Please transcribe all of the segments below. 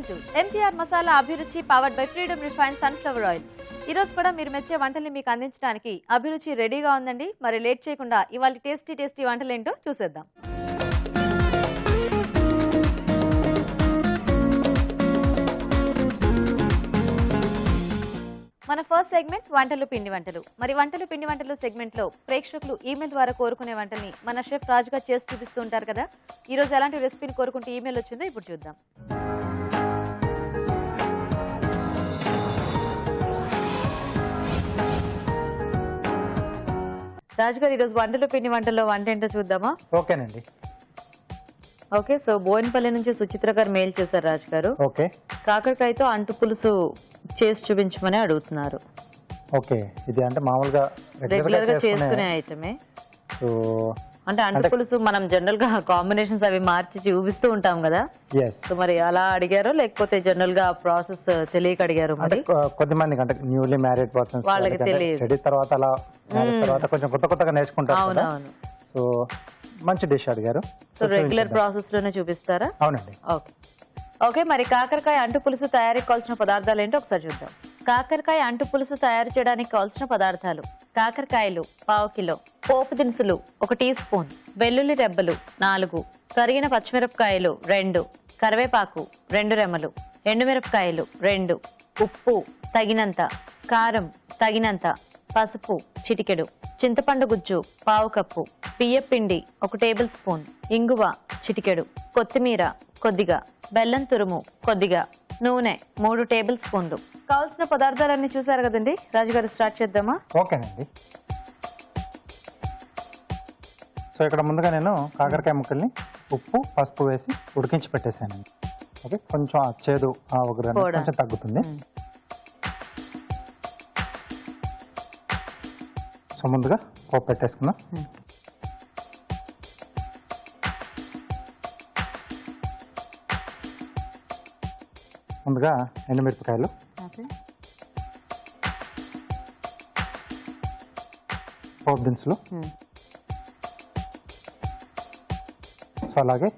Welcome to MTR masala అభిరుచి powered by freedom refined sunflower oil. ఈ రోజు కూడా మీరు మెచ్చే వంటల్ని మీకు అందించడానికి అభిరుచి రెడీగా ఉందండి. మరి లేట్ చేయకుండా ఇవాళ టేస్టీ వంటలు ఏంటో చూసేద్దాం. మన ఫస్ట్ సెగ్మెంట్ వంటలు పిండి వంటలు. మరి వంటలు పిండి వంటలు సెగ్మెంట్ లో ప్రేక్షకులు ఈమెయిల్ ద్వారా కోరుకునే వంటల్ని మన షెఫ్ రాజుగా చేసి చూపిస్తూ ఉంటారు కదా. ఈ రోజు ఎలాంటి రెసిపీని కోరుకుంటూ ఈమెయిల్ వచ్చిందో ఇప్పుడు చూద్దాం. రాజు గారు, ఈరోజు వంటలు పిండి వంటల్లో వంట ఏంటో చూద్దామా? ఓకేనండి. ఓకే, సో బోయినపల్లి నుంచి సుచిత్ర గారు మెయిల్ చేశారు రాజు గారు. ఓకే, కాకరకాయతో అంటు పులుసు చేసి చూపించమని అడుగుతున్నారు. ఓకే, ఇది అంటే మామూలుగా రెగ్యులర్ గా చేసుకునే ఐటమే. సో అంటే అంటు పులుసు మనం జనరల్ గా కాంబినేషన్స్ అవి మార్చి చూపిస్తూ ఉంటాం కదా. సో మరి అలా అడిగారో లేకపోతే జనరల్ గా ప్రాసెస్ తెలియక అడిగారు? మరి కొద్దిమందికి అంటే న్యూలీ మ్యారీడ్ పర్సన్స్ వాళ్ళకి తెలియదు. స్టడీస్ తర్వాత అలా తర్వాత కొంచెం కొత్తగా నేర్చుకుంటారు. అవునవును. సో మంచి డిష్ అడిగారు. సో రెగ్యులర్ ప్రాసెస్ లోనే చూపిస్తారా? అవునండి. ఓకే ఓకే, మరి కాకరకాయ అంటు పులుసు తయారీకి కావాల్సిన పదార్థాలు ఏంటో ఒకసారి చూద్దాం. కాకరకాయ అంటు పులుసు తయారు చేయడానికి కావాల్సిన పదార్థాలు: కాకరకాయలు 1/2 కిలో, పోపు దినుసులు 1 టీ స్పూన్, వెల్లుల్లి రెబ్బలు 4, తరిగిన పచ్చిమిరపకాయలు 2, కరివేపాకు 2 రెమ్మలు, ఎండుమిరపకాయలు 2, ఉప్పు తగినంత, కారం తగినంత, పసుపు చిటికెడు, చింతపండు గుజ్జు 1/2 కప్పు, బియ్యపిండి 1 టేబుల్ స్పూన్, ఇంగువ చిటికెడు, కొత్తిమీర కొద్దిగా, బెల్లం తురుము కొద్దిగా, నూనె 3 టేబుల్ స్పూన్లు. కావాల్సిన పదార్థాలన్నీ చూసారు కదండి. రాజుగారు, స్టార్ట్ చేద్దామా? ఓకేనండి. సో ఇక్కడ ముందుగా నేను కాకరకాయ ముక్కల్ని ఉప్పు పసుపు వేసి ఉడికించి పెట్టేశానండి. ఓకే, కొంచెం చేదు కొంచెం తగ్గుతుంది. సో ముందుగా పోపు పెట్టేసుకుందాం. ముందుగా ఎండుమిరపకాయలు, పోపు దినుసులు, సో అలాగే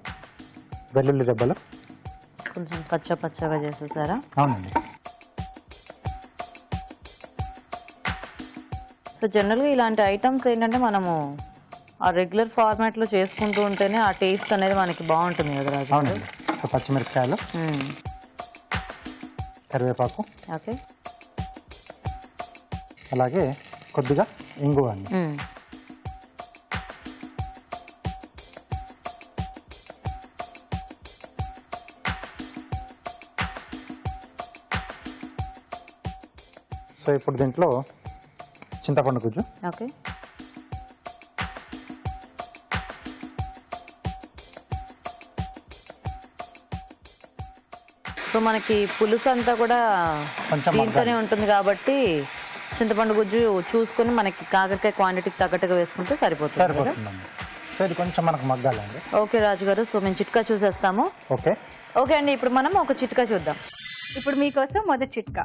వెల్లుల్లి రెబ్బలు కొంచెం పచ్చగా చేసేసారా? అవునండి. సో జనరల్గా ఇలాంటి ఐటమ్స్ ఏంటంటే మనము ఆ రెగ్యులర్ ఫార్మాట్ లో చేసుకుంటూ ఉంటేనే ఆ టేస్ట్ అనేది మనకి బాగుంటుంది కదా రాజు. అవునండి. సో పచ్చిమిరపకాయలు, కరివేపాకు, ఓకే, అలాగే కొద్దిగా ఇంగువ అండి. సో ఇప్పుడు దీంట్లో చింతపండు గుజ్జు, ఓకే, సో మనకి పులుసు అంతా కూడా దీంతోనే ఉంటుంది కాబట్టి చింతపండు గుజ్జు చూసుకొని మనకి కాకరకాయ క్వాంటిటీకి తగ్గట్టుగా వేసుకుంటే సరిపోతుంది. సో ఇది కొంచెం మనకు మగ్గాలండి. ఓకే రాజు గారు, సో మేము చిట్కా చూసేస్తాము. ఓకే ఓకే అండి, ఇప్పుడు మనం ఒక చిట్కా చూద్దాం. ఇప్పుడు మీకోసం మొదటి చిట్కా.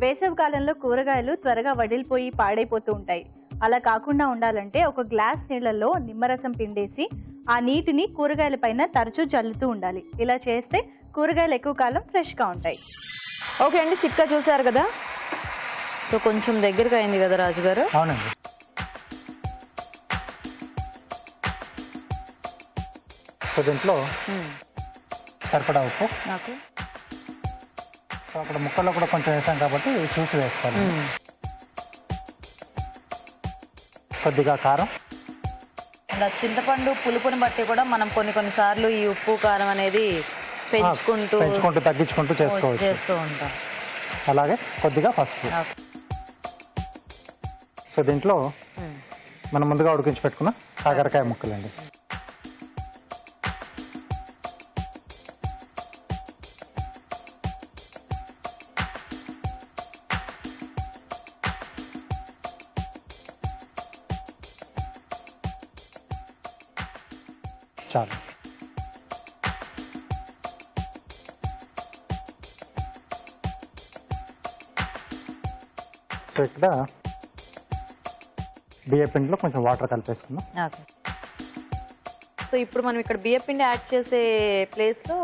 వేసవి కాలంలో కూరగాయలు త్వరగా వడిలిపోయి పాడైపోతూ ఉంటాయి. అలా కాకుండా ఉండాలంటే ఒక గ్లాస్ నీళ్లలో నిమ్మరసం పిండేసి ఆ నీటిని కూరగాయల పైన తరచూ చల్లుతూ ఉండాలి. ఇలా చేస్తే కూరగాయలు ఎక్కువ కాలం ఫ్రెష్గా ఉంటాయి. ఓకే అండి, చిట్కా చూసారు కదా. సో కొంచెం దగ్గరగా అయింది కదా రాజు గారు. అవునండి. సో దీంట్లో సరిపడా ఉప్పు, ఓకే, సో అక్కడ ముక్కల్లో కూడా కొంచెం వేసాం కాబట్టి చూసి వేసుకోవాలి. కొద్దిగా కారం, చింతపండు పులుపుని బట్టి కూడా మనం కొన్ని సార్లు ఈ ఉప్పు కారం అనేది పెంచుకుంటూ తగ్గించుకుంటూ చేస్తూ ఉంటాం. అలాగే కొద్దిగా పసుపు. సో దీంట్లో మనం ముందుగా ఉడికించి పెట్టుకున్న కాకరకాయ ముక్కలండి. చాలు. సో ఇక్కడ బియ్య పిండిలో కొంచెం వాటర్ కలిపేసుకుందాం. సో ఇప్పుడు మనం ఇక్కడ బియ్య పిండి యాడ్ చేసే ప్లేస్ లో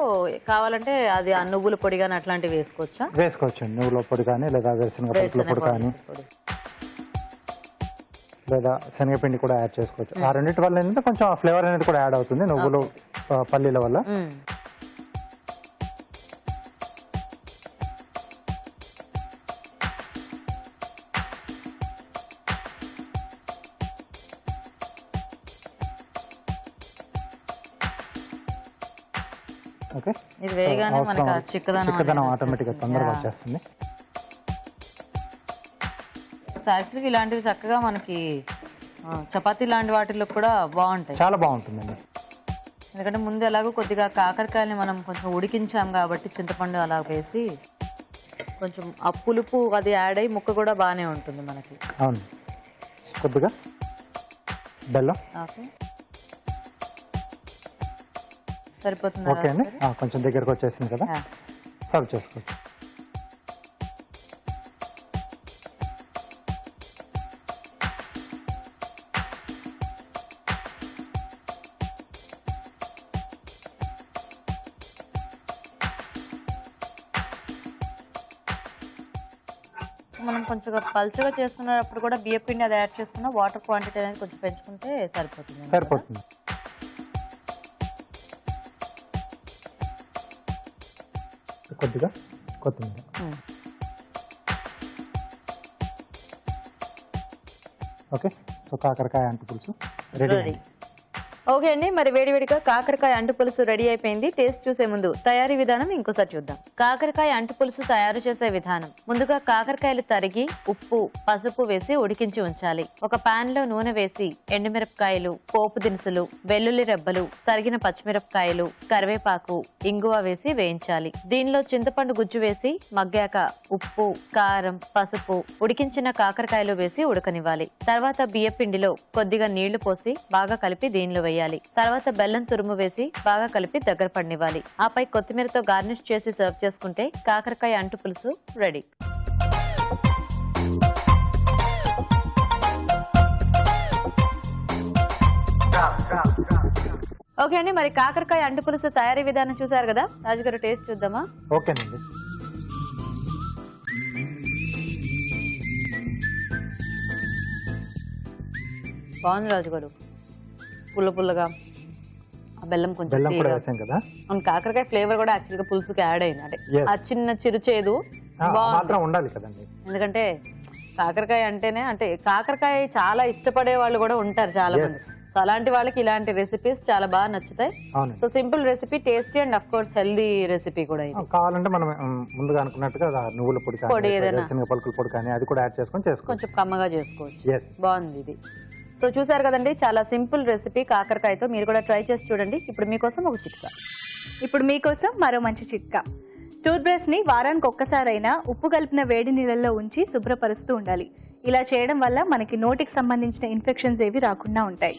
కావాలంటే అది ఆ నువ్వుల పొడి కానీ అట్లాంటివి వేసుకోవచ్చా? వేసుకోవచ్చు, నువ్వుల పొడి కానీ లేదా వేరుశనగ పలుకుల పొడి కానీ లేదా శనగపిండి కూడా యాడ్ చేసుకోవచ్చు. ఆ రెండింటి వల్ల ఏంటంటే కొంచెం ఫ్లేవర్ అనేది కూడా యాడ్ అవుతుంది నువ్వులు పల్లీల వల్ల. ఓకే, ఇది వేయగానే మనకి ఆ చిక్కదనం ఆటోమేటిక్గా తొందరగా వచ్చేస్తుంది. యాక్చువల్గా ఇలాంటివి చక్కగా మనకి చపాతీ లాంటి వాటిల్లో కూడా బాగుంటాయి, చాలా బాగుంటుందండి. ఎందుకంటే ముందు ఎలాగో కొద్దిగా కాకరకాయని మనం కొంచెం ఉడికించాం కాబట్టి చింతపండు అలా వేసి కొంచెం ఆ పులుపు అది యాడ్ అయ్యి ముక్క కూడా బాగానే ఉంటుంది మనకి. అవును, కొద్దిగా బెల్లం. ఓకే, సరిపోతుంది. ఓకే అండి, కొంచెం దగ్గరకు వచ్చేసింది కదా, సర్వ్ చేసుకోవచ్చు. మనం కొంచెం పల్చగా చేసుకున్నప్పుడు కూడా బియ్య పిండి అది యాడ్ చేసుకున్న వాటర్ క్వాంటిటీ అనేది కొంచెం పెంచుకుంటే సరిపోతుంది. కొద్దిగా కొత్తిమీర. ఓకే, సో కాకరకాయ అంటు పులుసు రెడీ. ఓకే అండి, మరి వేడివేడిగా కాకరకాయ అంటు పులుసు రెడీ అయిపోయింది. టేస్ట్ చూసే ముందు తయారీ విధానం ఇంకోసారి చూద్దాం. కాకరకాయ అంటు పులుసు తయారు చేసే విధానం: ముందుగా కాకరకాయలు తరిగి ఉప్పు పసుపు వేసి ఉడికించి ఉంచాలి. ఒక పాన్ లో నూనె వేసి ఎండుమిరపకాయలు, పోపు దినుసులు, వెల్లుల్లి రెబ్బలు, తరిగిన పచ్చిమిరపకాయలు, కరివేపాకు, ఇంగువ వేసి వేయించాలి. దీనిలో చింతపండు గుజ్జు వేసి మగ్గాక ఉప్పు, కారం, పసుపు, ఉడికించిన కాకరకాయలు వేసి ఉడకనివ్వాలి. తర్వాత బియ్య పిండిలో కొద్దిగా నీళ్లు పోసి బాగా కలిపి దీనిలో వేయాలి. తర్వాత బెల్లం తురుము వేసి బాగా కలిపి దగ్గర పడనివ్వాలి. ఆపై కొత్తిమీరతో గార్నిష్ చేసి సర్వ్ చేసుకుంటే కాకరకాయ అంటు పులుసు రెడీ. ఓకే అండి, మరి కాకరకాయ అంటు పులుసు తయారీ విధానం చూసారు కదా, రాజుగారు టేస్ట్ చూద్దామా? ఓకేనండి. బాగుంది రాజుగారు, పుల్ల పుల్లగా, ఆ బెల్లం కొంచెం వేసాం కదా, కాకరకాయ ఫ్లేవర్ కూడా యాక్చువల్ గా పులుసుకి యాడ్ అయింది. అంటే ఆ చిన్న చిరుచేదు ఉండాలి కదండి, ఎందుకంటే కాకరకాయ అంటేనే అంటే కాకరకాయ చాలా ఇష్టపడే వాళ్ళు కూడా ఉంటారు చాలా మంది. సో అలాంటి వాళ్ళకి ఇలాంటి రెసిపీస్ చాలా బాగా నచ్చుతాయి. So simple recipe, tasty and of course healthy recipe కూడా. కావాలంటే మనం ముందుగా అనుకున్నట్టుగా నువ్వుల పొడి ఏదైనా పలుకుల పొడి కానీ అది కూడా యాడ్ చేసుకొని కొంచెం కమ్మగా చేసుకోవచ్చు. బాగుంది ఇది. సో చూసారు కదండి, చాలా సింపుల్ రెసిపీ కాకరకాయతో. మీరు కూడా ట్రై చేసి చూడండి. ఇప్పుడు మీకోసం ఒక చిట్కా. ఇప్పుడు మీకోసం మరో మంచి చిట్కా. టూత్ బ్రష్ ని వారానికి ఒక్కసారైనా ఉప్పు కలిపిన వేడి నీళ్ళల్లో ఉంచి శుభ్రపరుస్తూ ఉండాలి. ఇలా చేయడం వల్ల మనకి నోటికి సంబంధించిన ఇన్ఫెక్షన్స్ ఏవి రాకుండా ఉంటాయి.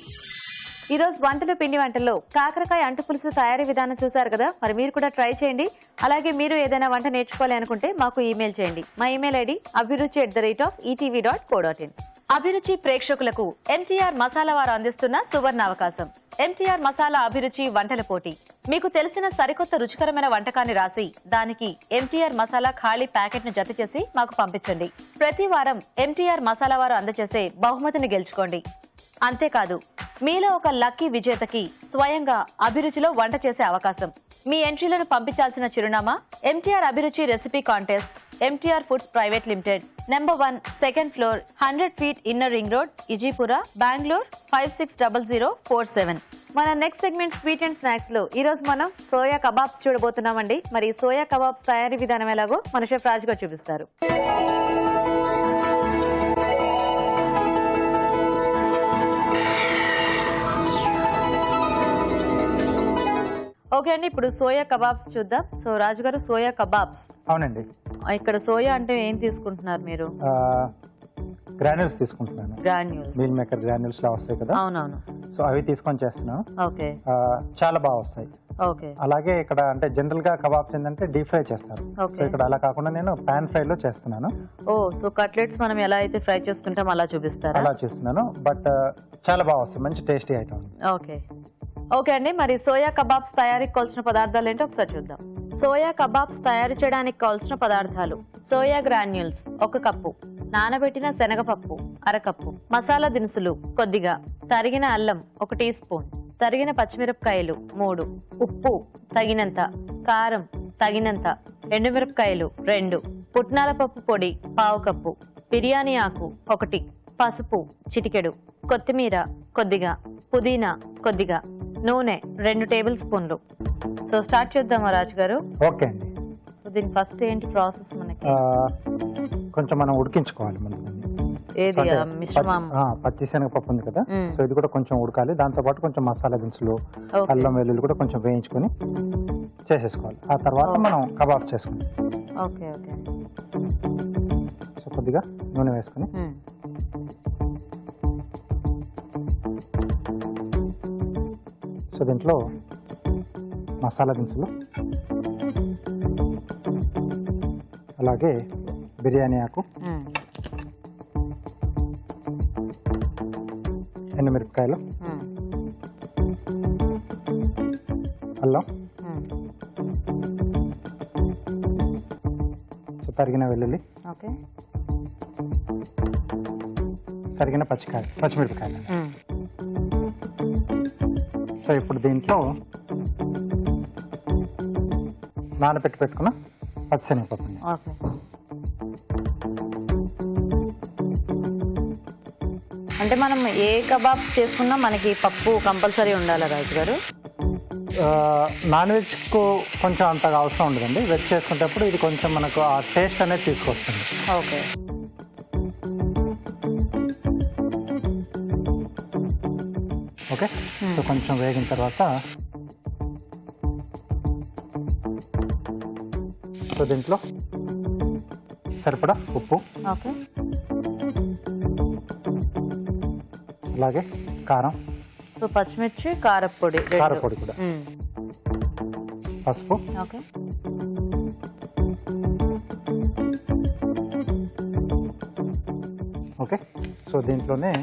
ఈ రోజు వంటలు పిండి వంటల్లో కాకరకాయ అంటు పులుసు తయారీ విధానం చూసారు కదా, మరి మీరు కూడా ట్రై చేయండి. అలాగే మీరు ఏదైనా వంట నేర్చుకోవాలి అనుకుంటే మాకు ఈమెయిల్ చేయండి. మా ఈమెయిల్ ఐడి abhiruchi@etv.co.in. అభిరుచి ప్రేక్షకులకు ఎంటీఆర్ మసాలా వారు అందిస్తున్న సువర్ణ అవకాశం. ఎంటీఆర్ మసాలా అభిరుచి వంటల పోటీ. మీకు తెలిసిన సరికొత్త రుచికరమైన వంటకాన్ని రాసి దానికి ఎంటీఆర్ మసాలా ఖాళీ ప్యాకెట్ ను జత చేసి మాకు పంపించండి. ప్రతి వారం ఎంటీఆర్ మసాలా వారు అందజేసే బహుమతిని గెలుచుకోండి. అంతేకాదు, మీలో ఒక లక్కీ విజేతకి స్వయంగా అభిరుచిలో వంట చేసే అవకాశం. మీ ఎంట్రీలను పంపించాల్సిన చిరునామా: MTR Abhiruchi recipe contest, MTR foods private limited, number 1, 2nd floor, 100 feet inner ring road, Ejipura, Bengaluru 560047. మన next segment sweet and snacks లో ఈ రోజు మనం సోయా కబాబ్స్ చూడబోతున్నామండి. మరి సోయా కబాబ్స్ తయారీ విధానం ఎలాగో మన షెఫ్ రాజు గారు చూపిస్తారు. ఓకే అండి, ఇప్పుడు సోయా కబాబ్స్ చూద్దాం. సో రాజు గారు, సోయా కబాబ్స్. అవునండి. ఇక్కడ సోయా అంటే ఏం తీసుకుంటున్నారు మీరు? గ్రాన్యూల్స్ తీసుకుంటున్నాను. గ్రాన్యూల్స్, మీల్ మేకర్ గ్రాన్యూల్స్ లా వస్తాయి కదా. అవునవును. సో అవి తీసుకొని చేస్తున్నాను. ఓకే, చాలా బాగా వస్తాయి. ఓకే. అలాగే ఇక్కడ అంటే జనరల్ గా కబాబ్స్ ఏంటంటే డీప్ ఫ్రై చేస్తారు. సో ఇక్కడ అలా కాకుండా నేను పాన్ ఫ్రై లో చేస్తున్నాను. ఓ, సో కట్లెట్స్ మనం ఎలా అయితే ఫ్రై చేసుకుంటాం అలా చూపిస్తారా? అలా చేస్తున్నాను, బట్ చాలా బాగా వస్తాయి, మంచి టేస్టీ ఐటమ్. ఓకే. ఓకే అండి, మరి సోయా కబాబ్స్ తయారీకి కావాల్సిన పదార్థాలు ఏంటో ఒకసారి చూద్దాం. సోయా కబాబ్స్ తయారు చేయడానికి కావాల్సిన పదార్థాలు: సోయా గ్రాన్యూల్స్ 1 కప్పు, నానబెట్టిన శనగపప్పు 1/2 కప్పు, మసాలా దినుసులు కొద్దిగా, తరిగిన అల్లం 1 టీ స్పూన్, తరిగిన పచ్చిమిరపకాయలు 3, ఉప్పు తగినంత, కారం తగినంత, ఎండుమిరపకాయలు 2, పుట్నాల పప్పు పొడి 1/2 కప్పు, బిర్యానీ ఆకు 1, పసుపు చిటికెడు, కొత్తిమీర కొద్దిగా, పుదీనా కొద్దిగా, నూనె 2 టేబుల్ స్పూన్లు. సో స్టార్ట్ చేద్దామా రాజు గారు? ఓకే అండి. సో దీని ఫస్ట్ ఏంటి ప్రాసెస్ మనకి? కొంచెం మనం ఉడికించుకోవాలి ముందు. ఏది మిశ్రమం? పచ్చి శనగపప్పు ఉంది కదా, మ్మ్. సో ఇది కూడా కొంచెం ఉడకాలి. దాంతో పాటు కొంచెం మసాలా దినుసులు, ఓకే. అల్లం వెల్లుల్లి కూడా కొంచెం వేయించుకొని చేసేసుకోవాలి. ఆ తర్వాత మనం కబాబ్ చేసుకుంటాం. Okay okay. సో కొద్దిగా నూనె వేసుకొని సో దీంట్లో మసాలా దినుసులు, అలాగే బిర్యానీ ఆకు, ఎండుమిరపకాయలు, అల్లం, సో తరిగిన వెల్లుల్లి, ఓకే, తరిగిన పచ్చిమిరపకాయలు. సో ఇప్పుడు దీంట్లో నానబెట్టి పెట్టుకున్న పచ్చిశనగపప్పు. ఓకే. అంటే మనం ఏ కబాబ్ చేసుకున్నా మనకి పప్పు కంపల్సరీ ఉండాలా రాజు గారు? నాన్ వెజ్కు కొంచెం అంతగా అవసరం ఉండదండి. వెజ్ చేసుకునేటప్పుడు ఇది కొంచెం మనకు ఆ టేస్ట్ అనేది తీసుకొస్తుంది. ఓకే. ఓకే. సో కొంచెం వేగిన తర్వాత సో దీంట్లో సరిపడా ఉప్పు, ఓకే, అలాగే కారం, సో పచ్చిమిర్చి, కారపొడి, కారపొడి కూడా, పసుపు, ఓకే, ఓకే. సో దీంట్లోనే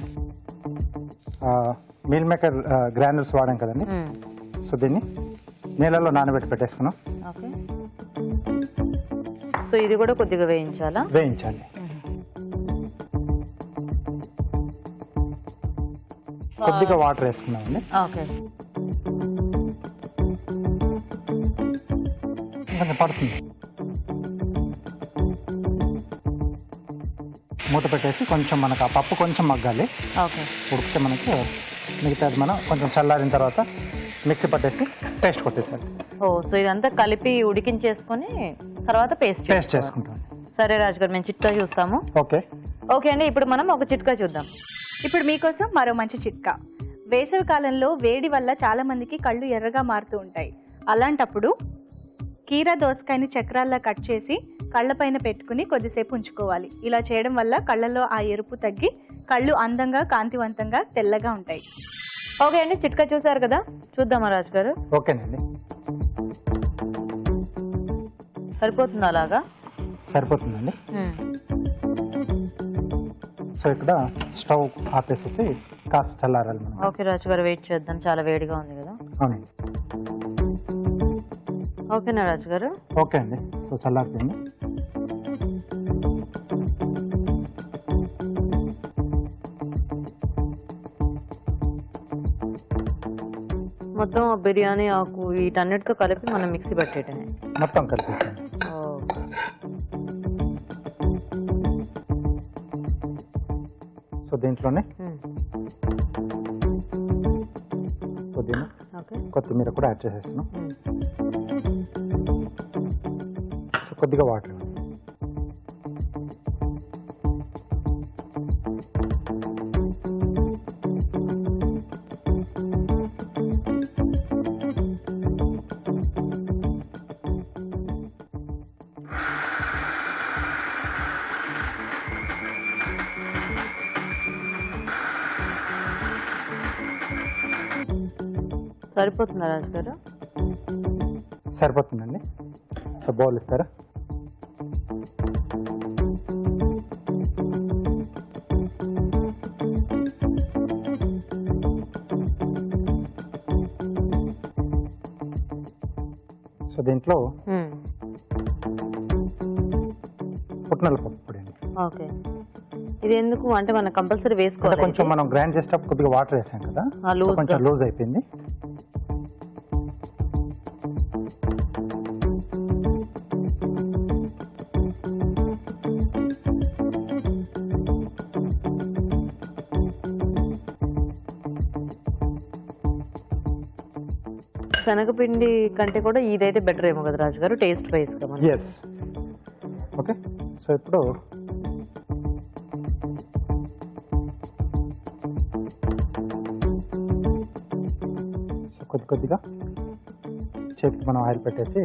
మీల్ మేకర్ గ్రాన్యూల్స్ వాడాం కదండి, సో దీన్ని నీళ్ళలో నానబెట్టి పెట్టేసుకున్నాం. ఓకే. సో ఇది కూడా కొద్దిగా వేయించాలా? వేయించాలి. కొద్దిగా వాటర్ వేసుకున్నామండి. ఓకే. కొంచెం పడుతుంది. మూత పెట్టేసి కొంచెం మనకు ఆ పప్పు కొంచెం మగ్గాలి. ఓకే. ఉడికితే మనకి మిగతాది మనం కొంచెం చల్లారిన తర్వాత మిక్సీ పట్టేసి పేస్ట్ కొట్టేసాలి. ఓ, సో ఇదంతా కలిపి ఉడికించేసుకొని తర్వాత పేస్ట్ చేసుకుంటాం. సరే రాజు గారు, మేము చిట్కా చూస్తాము. ఓకే. ఓకే అండి, ఇప్పుడు మనం ఒక చిట్కా చూద్దాం. ఇప్పుడు మీకోసం మరో మంచి చిట్కా. వేసవి కాలంలో వేడి వల్ల చాలా మందికి కళ్ళు ఎర్రగా మారుతూ ఉంటాయి. అలాంటప్పుడు కీరా దోసకాయని చక్రాల్లా కట్ చేసి కళ్ళపైన పెట్టుకుని కొద్దిసేపు ఉంచుకోవాలి. ఇలా చేయడం వల్ల కళ్ళలో ఆ ఎరుపు తగ్గి కళ్ళు అందంగా, కాంతివంతంగా, తెల్లగా ఉంటాయి. ఓకే అండి, చిట్కా చూసారు కదా, చూద్దామా రాజు గారు? ఓకేనండి. సరిపోతుంది అలాగా? సరిపోతుందండి. సో ఇక్కడ స్టవ్ ఆపేసేసి కాస్త చల్లారాలి మనం. ఓకే రాజు గారు, వెయిట్ చేద్దాం, చాలా వేడిగా ఉంది కదా. అవునండి. ఓకేనా రాజు గారు? ఓకే అండి. సో చల్లారిపోయింది. మొత్తం బిర్యానీ ఆకు వీటన్నిటితో కలిపి మనం మిక్సీ పెట్టేయటమే. మొత్తం కలిపేసాను. సో దీంట్లోనే పుదీనా, కొత్తిమీర కూడా యాడ్ చేసేస్తున్నాం. సో కొద్దిగా వాటర్. సరిపోతుందా రాజు గారు? సరిపోతుందండి. సో బౌల్ ఇస్తారా? సో దీంట్లో మ్మ్. పుట్నాల పప్పు పొడి అండి. ఓకే, ఇది ఎందుకు అంటే మనం కంపల్సరీ అంటే వేసుకోవాలి కొంచెం మనం గ్రైండ్ చేసేటప్పుడు కొద్దిగా వాటర్ వేసాం కదా, ఆ, సో loose కొంచెం గా. లూజ్ అయిపోయింది. శనగపిండి కంటే కూడా ఇదైతే బెటర్ ఏమో కదా రాజు గారు, టేస్ట్ వైజ్ గా మనకి. ఎస్. ఓకే, సో ఇప్పుడు సో కొద్దిగా చేతికి మనం ఆయిల్ పెట్టేసి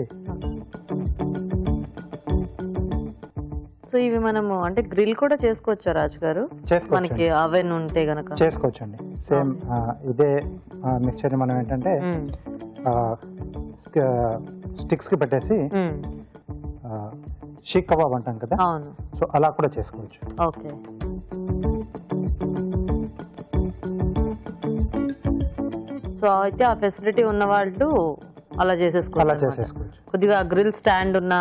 సో ఇవి మనము అంటే గ్రిల్ కూడా చేసుకోవచ్చా రాజు గారు, చేసుకోవచ్చు మనకి అవెన్ ఉంటే గనక? చేసుకోవచ్చండి. సేమ్ ఇదే మిక్చర్ మనం ఏంటంటే మ్మ్. స్టిక్స్ కి పెట్టేసి మ్మ్. షీక్ కబాబ్ అంటాం కదా, అవును. సో అలా కూడా చేసుకోవచ్చు. ఓకే, సో అయితే ఆ ఫెసిలిటీ ఉన్న వాళ్ళు అలా అలా చేసేసుకోవాలి. చేసేసుకోవచ్చు. కొద్దిగా గ్రిల్ స్టాండ్ ఉన్న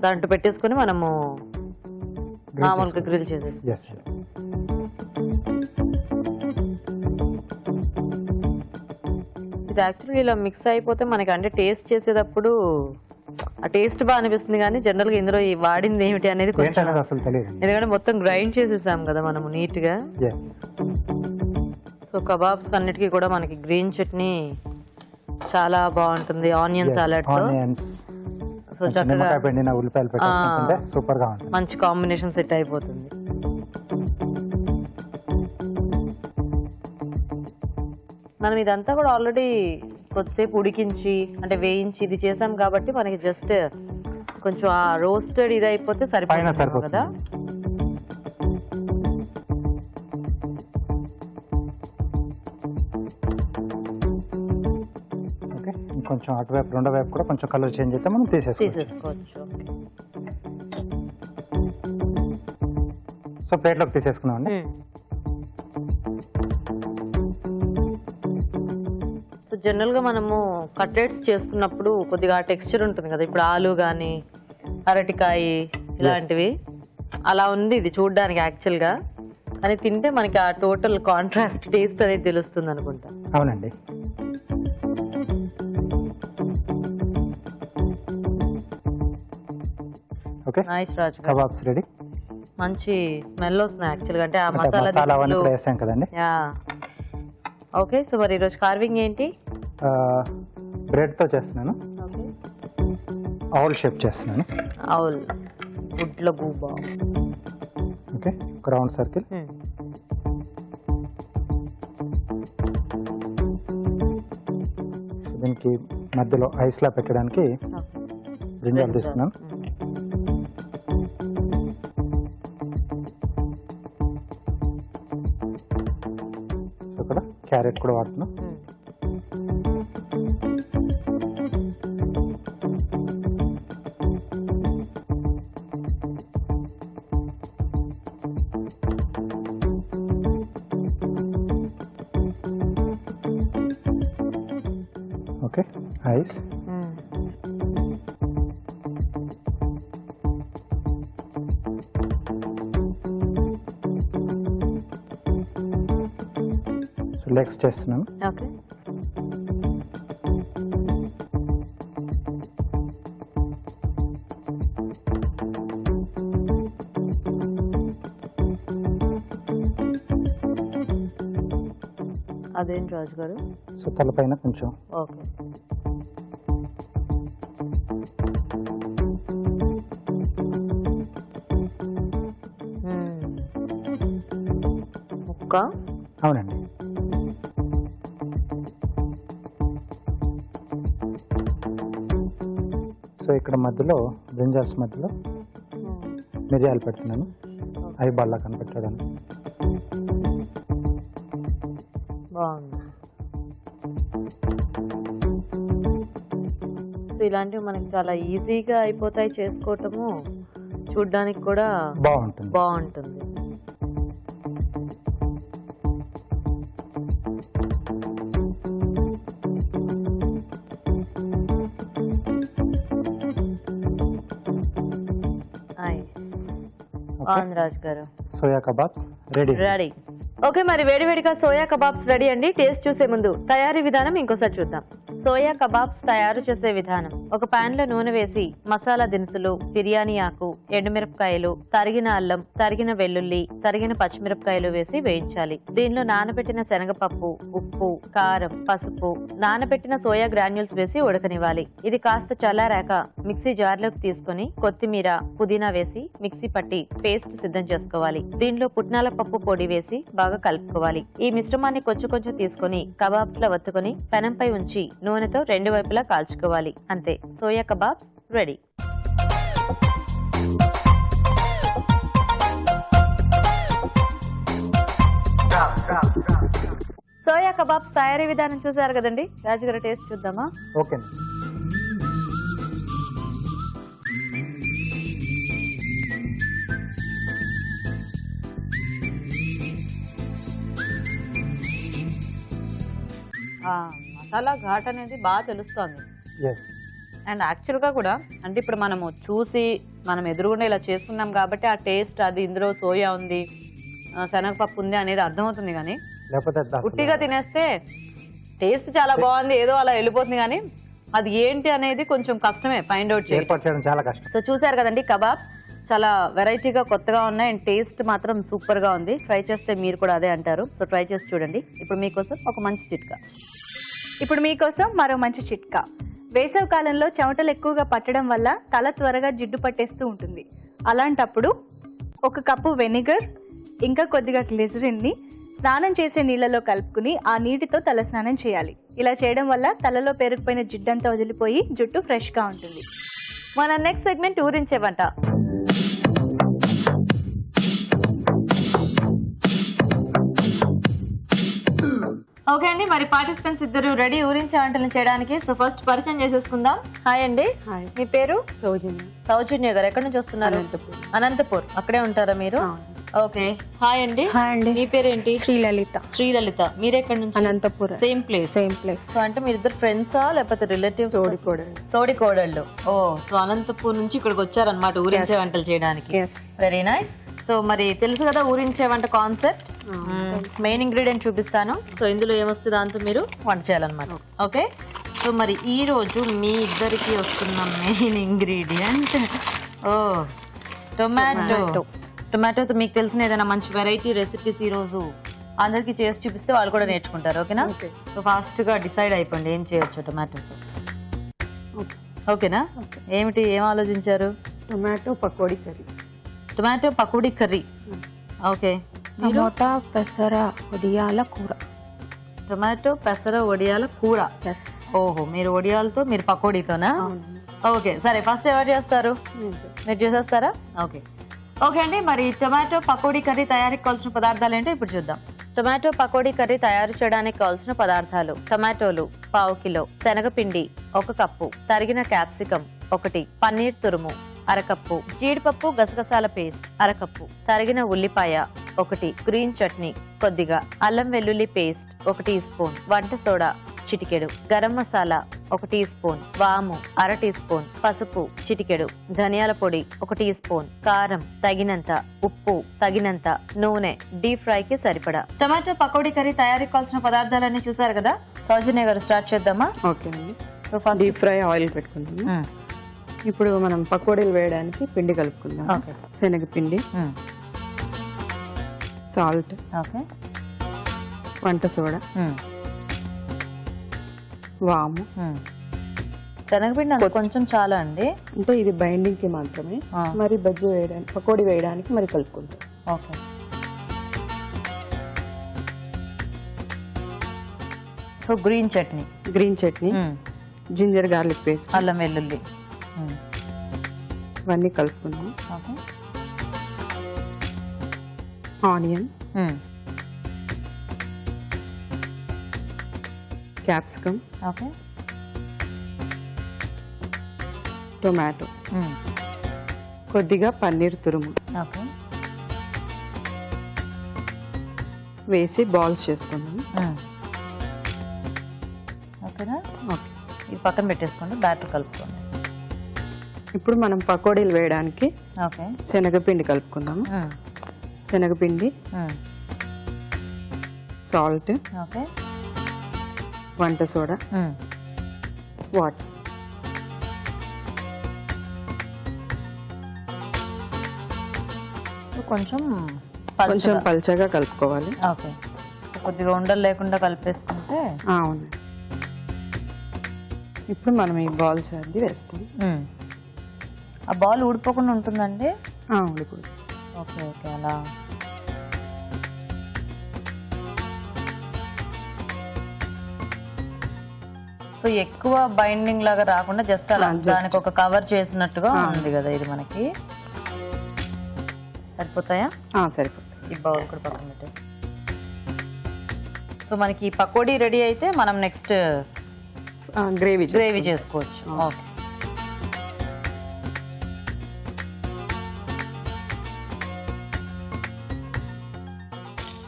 దాంట్లో పెట్టేసుకొని మనము మామూలుగా గ్రిల్ చేసేసుకోవాలి. ఎస్. ఇది యాక్చువల్గా ఇలా మిక్స్ అయిపోతే మనకి అంటే టేస్ట్ చేసేటప్పుడు ఆ టేస్ట్ బాగా అనిపిస్తుంది, కానీ జనరల్ గా ఇందులో ఈ వాడింది ఏమిటి అనేది కొంచెం, ఏంటనేది అసలు తెలియదు. ఎందుకంటే మొత్తం గ్రైండ్ చేసేసాం కదా మనము నీట్ గా. ఎస్. సో కబాబ్స్ అన్నిటికీ కూడా మనకి గ్రీన్ చట్నీ చాలా బాగుంటుంది ఆనియన్ సాలడ్ తో. ఆనియన్స్, సో చక్కగా నిమ్మకాయ పిండిన ఉల్లిపాయలు పెట్టేసుకుంటే సూపర్ గా ఉంటుంది. మంచి కాంబినేషన్ సెట్ అయిపోతుంది. మనం ఇదంతా కూడా ఆల్రెడీ కొద్దిసేపు ఉడికించి అంటే వేయించి ఇది చేసాం కాబట్టి మనకి జస్ట్ కొంచెం ఆ రోస్టెడ్ ఇది అయిపోతే పైన సరిపోతుంది కదా. ఓకే, ఇంకొంచెం అటువైపు రెండో వైపు కూడా కొంచెం కలర్ చేంజ్ అయితే మనం తీసేసుకోవచ్చు. తీసేసుకోవచ్చు. సో ప్లేట్లోకి తీసేసుకున్నాం అండి. సో జనరల్ గా మనము కట్లెట్స్ చేసుకున్నప్పుడు కొద్దిగా టెక్స్చర్ ఉంటుంది కదా, ఇప్పుడు ఆలు కానీ అరటికాయ ఇలాంటివి అలా ఉంది ఇది చూడడానికి యాక్చువల్ గా, కానీ తింటే మనకి ఆ టోటల్ కాంట్రాస్ట్ టేస్ట్ అనేది తెలుస్తుంది అనుకుంటా. అవునండి. ఓకే, నైస్ రాజు గారు. Kebabs ready. మంచి స్మెల్ వస్తుంది యాక్చువల్ గా, అంటే ఆ అంటే మసాలా మసాలా అవన్నీ దినుసులు. కూడా వేసాం కదండి. యా. ఓకే, సో మరి ఈరోజు కార్వింగ్ ఏంటి? బ్రెడ్తో చేస్తున్నాను, ఓకే, ఆవుల్ షేప్ చేస్తున్నాను. ఆవుల్ గుడ్ల గూబా. ఓకే, ఒక రౌండ్ సర్కిల్. సో దీనికి మధ్యలో ఐస్లా పెట్టడానికి బ్రింజాలు తీసుకున్నాను. సో ఇక్కడ క్యారెట్ కూడా వాడుతున్నాం. Okay, ice. సో లెగ్స్ చేస్తున్నాను. ఓకే, అదేంటి రాజు గారు? సో తలపైన కొంచెం ఓకే, ముక్క. అవునండి. సో ఇక్కడ మధ్యలో బ్రింజాల్స్ మధ్యలో మిరియాలు పెడుతున్నాను, అవి బాగా కనిపెట్టడానికి. బాగుంది. సో ఇలాంటివి మనకి చాలా ఈజీగా అయిపోతాయి చేసుకోవటము, చూడ్డానికి కూడా బాగుంటుంది. బాగుంటుంది. ఆంధ్రాజ్ గారు. Soya kebabs ready. Ready. Okay, మరి వేడివేడిగా సోయా కబాబ్స్ రెడీ అండి. టేస్ట్ చూసే ముందు తయారీ విధానం ఇంకోసారి చూద్దాం. సోయా కబాబ్స్ తయారు చేసే విధానం: ఒక పాన్ లో నూనె వేసి మసాలా దినుసులు, బిర్యానీ ఆకు, ఎండుమిరపకాయలు, తరిగిన అల్లం, తరిగిన వెల్లుల్లి, తరిగిన పచ్చిమిరపకాయలు వేసి వేయించాలి. దీనిలో నానబెట్టిన శనగపప్పు, ఉప్పు, కారం, పసుపు, నానబెట్టిన సోయా గ్రాన్యూల్స్ వేసి ఉడకనివ్వాలి. ఇది కాస్త చల్లారాక మిక్సీ జార్లోకి తీసుకుని కొత్తిమీర, పుదీనా వేసి మిక్సీ పట్టి పేస్ట్ సిద్ధం చేసుకోవాలి. దీనిలో పుట్నాల పప్పు పొడి వేసి బాగా కలుపుకోవాలి. ఈ మిశ్రమాన్ని కొంచెం కొంచెం తీసుకుని కబాబ్స్ లో వత్తుకొని పెనంపై ఉంచి నూనెతో రెండు వైపులా కాల్చుకోవాలి. అంతే, soya kebabs ready. Soya kebabs తయారీ విధానం చూసారు కదండి. రాజుగారు టేస్ట్ చూద్దామా? ఓకే. మసాలా ఘాట్ అనేది బాగా తెలుస్తోంది. ఎస్. అండ్ యాక్చువల్గా కూడా అంటే ఇప్పుడు మనము చూసి మనం ఎదురుగుండా ఇలా చేసుకున్నాం కాబట్టి ఆ టేస్ట్ అది ఇందులో సోయా ఉంది, శనగపప్పు ఉంది అనేది అర్థమవుతుంది. కానీ లేకపోతే ఉట్టిగా తినేస్తే టేస్ట్ చాలా బాగుంది ఏదో అలా వెళ్ళిపోతుంది, కానీ అది ఏంటి అనేది కొంచెం కష్టమే ఫైండ్ అవుట్ చేయడం, చాలా కష్టం. సో చూసారు కదండి, కబాబ్ చాలా వెరైటీగా కొత్తగా ఉన్నాయి అండ్ టేస్ట్ మాత్రం సూపర్ గా ఉంది. ట్రై చేస్తే మీరు కూడా అదే అంటారు. సో ట్రై చేసి చూడండి. ఇప్పుడు మీకోసం ఒక మంచి చిట్కా. మరో మంచి చిట్కా. వేసవి కాలంలో చెమటలు ఎక్కువగా పట్టడం వల్ల తల త్వరగా జిడ్డు పట్టేస్తూ ఉంటుంది. అలాంటప్పుడు 1 కప్పు వెనిగర్ ఇంకా కొద్దిగా గ్లిజరిన్ ని స్నానం చేసే నీళ్ళలో కలుపుకుని ఆ నీటితో తల స్నానం చేయాలి. ఇలా చేయడం వల్ల తలలో పేరుకుపోయిన జిడ్డంతా వదిలిపోయి జుట్టు ఫ్రెష్ గా ఉంటుంది. మన నెక్స్ట్ సెగ్మెంట్ ఊరించే వంట. ఓకే అండి, మరి పార్టిసిపెంట్స్ ఇద్దరు రెడీ ఊరించే వంటలు చేయడానికి. సో ఫస్ట్ పరిచయం చేసేసుకుందాం. హాయ్ అండి. మీ పేరు? సౌజన్య గారు. ఎక్కడి నుంచి వస్తున్నారు? అనంతపూర్. అక్కడే ఉంటారా మీరు? ఓకే. హాయ్ అండి. మీ పేరేంటి? శ్రీలలిత. మీరు ఎక్కడి నుంచి? అనంతపూర్. Same place. సో అంటే మీరు ఇద్దరు ఫ్రెండ్సా లేకపోతే రిలేటివ్? తోడి కోడళ్ళు. ఓ, సో అనంతపూర్ నుంచి ఇక్కడికి వచ్చారనమాట ఊరించే వంటలు చేయడానికి. Very nice. సో మరి తెలుసు కదా ఊరించే వంట కాన్సెప్ట్. మెయిన్ ఇంగ్రీడియంట్ చూపిస్తాను. సో ఇందులో ఏమొస్తుంది దాంతో మీరు వంట చేయాలన్నమాట. ఓకే. సో మరి ఈ రోజు మీ ఇద్దరికి వస్తున్న మెయిన్ ఇంగ్రీడియంట్ టొమాటో. టొమాటోతో మీకు తెలిసిన ఏదైనా మంచి వెరైటీ రెసిపీస్ ఈ రోజు అందరికి చేసి చూపిస్తే వాళ్ళు కూడా నేర్చుకుంటారు. ఓకేనా? సో ఫాస్ట్ గా డిసైడ్ అయిపోండి ఏం చేయొచ్చు టొమాటోతో. ఓకేనా? ఏం ఆలోచించారు? Tomato pakodi curry. Tomato pakodi curry. Okay. టమాటా పెసర వడియాల కూర. టొమాటో పెసర వడియాల కూర. ఓహో, మీరు వడియాలతో మీరు పకోడీతోనా? ఓకే, సరే. ఫస్ట్ ఎవరు చేస్తారు? మీరు చేసేస్తారా? ఓకే. ఓకే అండి, మరి టొమాటో పకోడీ కర్రీ తయారీకి కావాల్సిన పదార్థాలు ఏంటో ఇప్పుడు చూద్దాం. టొమాటో పకోడీ కర్రీ తయారు చేయడానికి కావాల్సిన పదార్థాలు: టొమాటోలు 1/2 కిలో, శనగపిండి 1 కప్పు, తరిగిన క్యాప్సికం 1, పన్నీర్ తురుము 1/2 కప్పు, జీడిపప్పు గసగసాల పేస్ట్ 1/2 కప్పు, తరిగిన ఉల్లిపాయ 1, గ్రీన్ చట్నీ కొద్దిగా, అల్లం వెల్లుల్లి పేస్ట్ 1 టీ స్పూన్, వంట సోడా చిటికెడు, గరం మసాలా 1 టీ స్పూన్, వాము 1/2 టీ స్పూన్, పసుపు చిటికెడు, ధనియాల పొడి 1 టీ స్పూన్, కారం తగినంత, ఉప్పు తగినంత, నూనె డీప్ ఫ్రై కి సరిపడా. టమాటో పకోడీ కర్రీ తయారీకి కావాల్సిన పదార్థాలన్నీ చూసారు కదా. సౌజన్య గారు స్టార్ట్ చేద్దామా? ఓకే అండి. డీప్ ఫ్రై ఆయిల్ పెట్టుకుందాం. ఇప్పుడు మనం పకోడీలు వేయడానికి పిండి కలుపుకుందాం. శనగపిండి, సాల్ట్, వంట సోడా, వాము. శనగపిండి కొంచెం చాలా అండి, అంటే ఇది బైండింగ్ కి మాత్రమే. మరి బజ్జీ వేయడానికి, పకోడీ వేయడానికి మరి కలుపుకుంటాం. Okay. So green chutney, ginger garlic paste, అల్లం వెల్లుల్లి ఇవన్నీ కలుపుకుందాం. Okay. Onion, capsicum, okay, tomato, కొద్దిగా పన్నీర్ తురుము ఓకే వేసి బాల్స్ చేసుకుందాం. ఓకేనా? ఓకే. ఇది పక్కన పెట్టేసుకోండి, బ్యాటర్ కలుపుకోండి. ఇప్పుడు మనం పకోడీలు వేయడానికి ఓకే. శనగపిండి కలుపుకుందాము. శనగపిండి, సాల్ట్, ఓకే, వంట సోడా, వాటర్. కొంచెం కొంచెం పల్చగా కలుపుకోవాలి. ఓకే. కొద్దిగా ఉండలు లేకుండా కలిపేసుకుంటే. అవును. ఇప్పుడు మనం ఈ బాల్స్ అది వేస్తాం. ఆ బాల్ ఊడిపోకుండా ఉంటుందండి? ఉడిపోయి. Okay okay. అలా సో ఎక్కువ బైండింగ్ లాగా రాకుండా జస్ట్ అలా దానికి ఒక కవర్ చేసినట్టుగా ఉంది కదా ఇది. మనకి సరిపోతాయా? సరిపోతాయి. ఈ బౌల్ కూడా పక్కన పెట్టేసి. సో మనకి ఈ పకోడీ రెడీ అయితే మనం నెక్స్ట్ గ్రేవీ చేసుకోవచ్చు. ఓకే.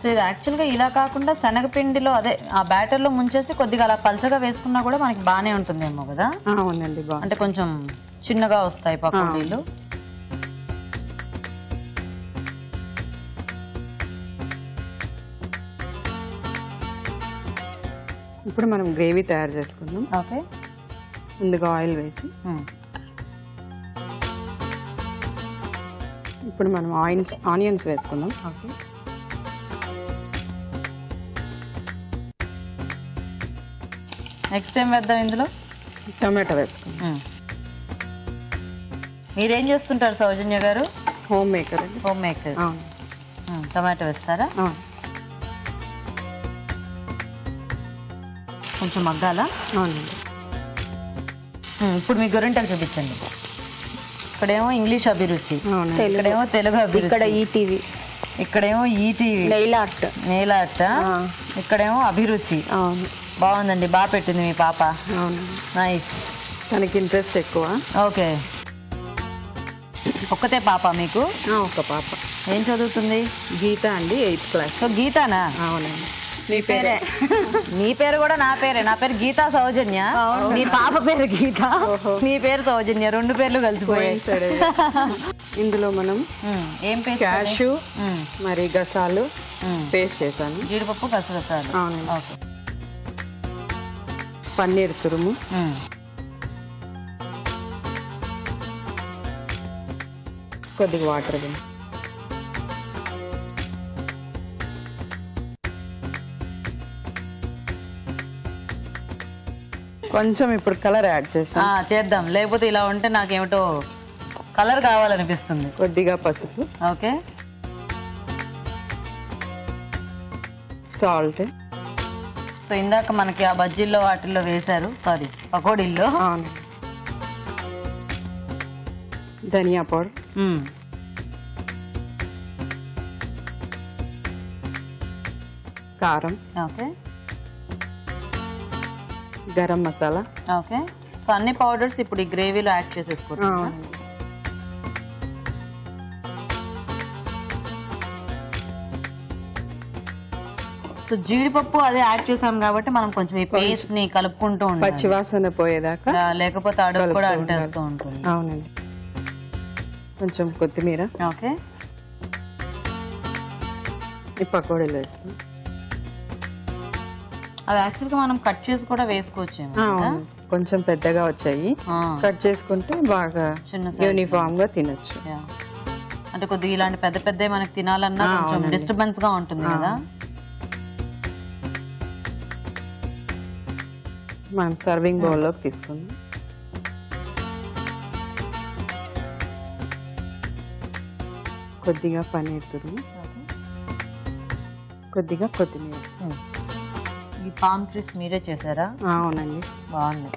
సో ఇది యాక్చువల్గా ఇలా కాకుండా శనగపిండిలో అదే ఆ బ్యాటర్లో ముంచేసి కొద్దిగా అలా పల్చగా వేసుకున్నా కూడా మనకి బాగానే ఉంటుందేమో కదా? అవునండి, అంటే కొంచెం చిన్నగా వస్తాయి పకోడీలు. ఇప్పుడు మనం గ్రేవీ తయారు చేసుకుందాం. ఓకే. ముందుగా ఆయిల్ వేసి ఇప్పుడు మనం ఆనియన్స్ వేసుకుందాం. ఓకే. నెక్స్ట్ టైం వేద్దాం ఇందులో టమాటో వేసుకుందాం. మీరేం చేస్తుంటారు సౌజన్య గారు? హోమ్ మేకర్ అండి. Home maker. టమాటో వేస్తారా? కొంచెం మగ్గాలా? అవునండి. ఇప్పుడు మీ గొర్రెంటలు చూపించండి. ఇక్కడేమో ఇంగ్లీష్ అభిరుచి, అవునండి. ఇక్కడేమో తెలుగు అభిరుచి, ఇక్కడ ఈటీవీ, ఇక్కడేమో ETV, nail art, nail art, ఇక్కడేమో అభిరుచి. అవును. బాగుందండి, బాగా పెట్టింది మీ పాప. అవునండి. నైస్. తనకి ఇంట్రెస్ట్ ఎక్కువ. ఓకే. ఒక్కతే పాప మీకు? ఒక పాప. ఏం చదువుతుంది? గీత అండి, 8th క్లాస్. సో గీతానా? అవునండి. మీ పేరే? మీ పేరు కూడా నా పేరే. నా పేరు గీతా సౌజన్య, మీ పాప పేరు గీత, మీ పేరు సౌజన్య, రెండు పేర్లు కలిసిపోయాయి. ఇందులో మనం ఏం పేస్ట్? క్యాషు మరి గసాలు పేస్ట్ చేశాను. జీడిపప్పు, గసగసాలు. అవునండి. ఓకే. పన్నీర్ తురుము, కొద్దిగా వాటర్ వేయండి. కొంచెం ఇప్పుడు కలర్ యాడ్ చేస్తాం. చేద్దాం, లేకపోతే ఇలా ఉంటే నాకేమిటో కలర్ కావాలనిపిస్తుంది. కొద్దిగా పసుపు, ఓకే, సాల్ట్. సో ఇందాక మనకి ఆ బజ్జీల్లో వాటిల్లో వేశారు, సారీ పకోడీల్లో. ధనియా పౌడర్, కారం, okay, garam masala. Okay. So అన్ని పౌడర్స్ ఇప్పుడు ఈ గ్రేవీలో యాడ్ చేసేసుకోవచ్చు. సో జీడిపప్పు అదే యాడ్ చేసాం కాబట్టి మనం కొంచెం ఈ పేస్ట్ ని కలుపుకుంటూ ఉంటాం, పచ్చివాసన పోయేదాకా. లేకపోతే అడుగు కూడా అంటేస్తూ ఉంటుంది. అవునండి. కొంచెం కొత్తిమీర. ఓకే. ఈ పకోడీలు వేస్తాం. అవి యాక్చువల్గా మనం కట్ చేసి కూడా వేసుకోవచ్చు. కొంచెం పెద్దగా వచ్చాయి, కట్ చేసుకుంటే బాగా యూనిఫామ్ గా తినొచ్చు. అంటే కొద్దిగా ఇలాంటి పెద్ద పెద్ద మనకి తినాలన్నా కొంచెం డిస్టర్బెన్స్ గా ఉంటుంది కదా. మనం సర్వింగ్ బౌల్ లోకి తీసుకుందాం. కొద్దిగా పన్నీర్ తురుము, కొద్దిగా కొత్తిమీర. ఈ పామ్ ట్రీస్ మీరే చేశారా? అవునండి. బాగుంది.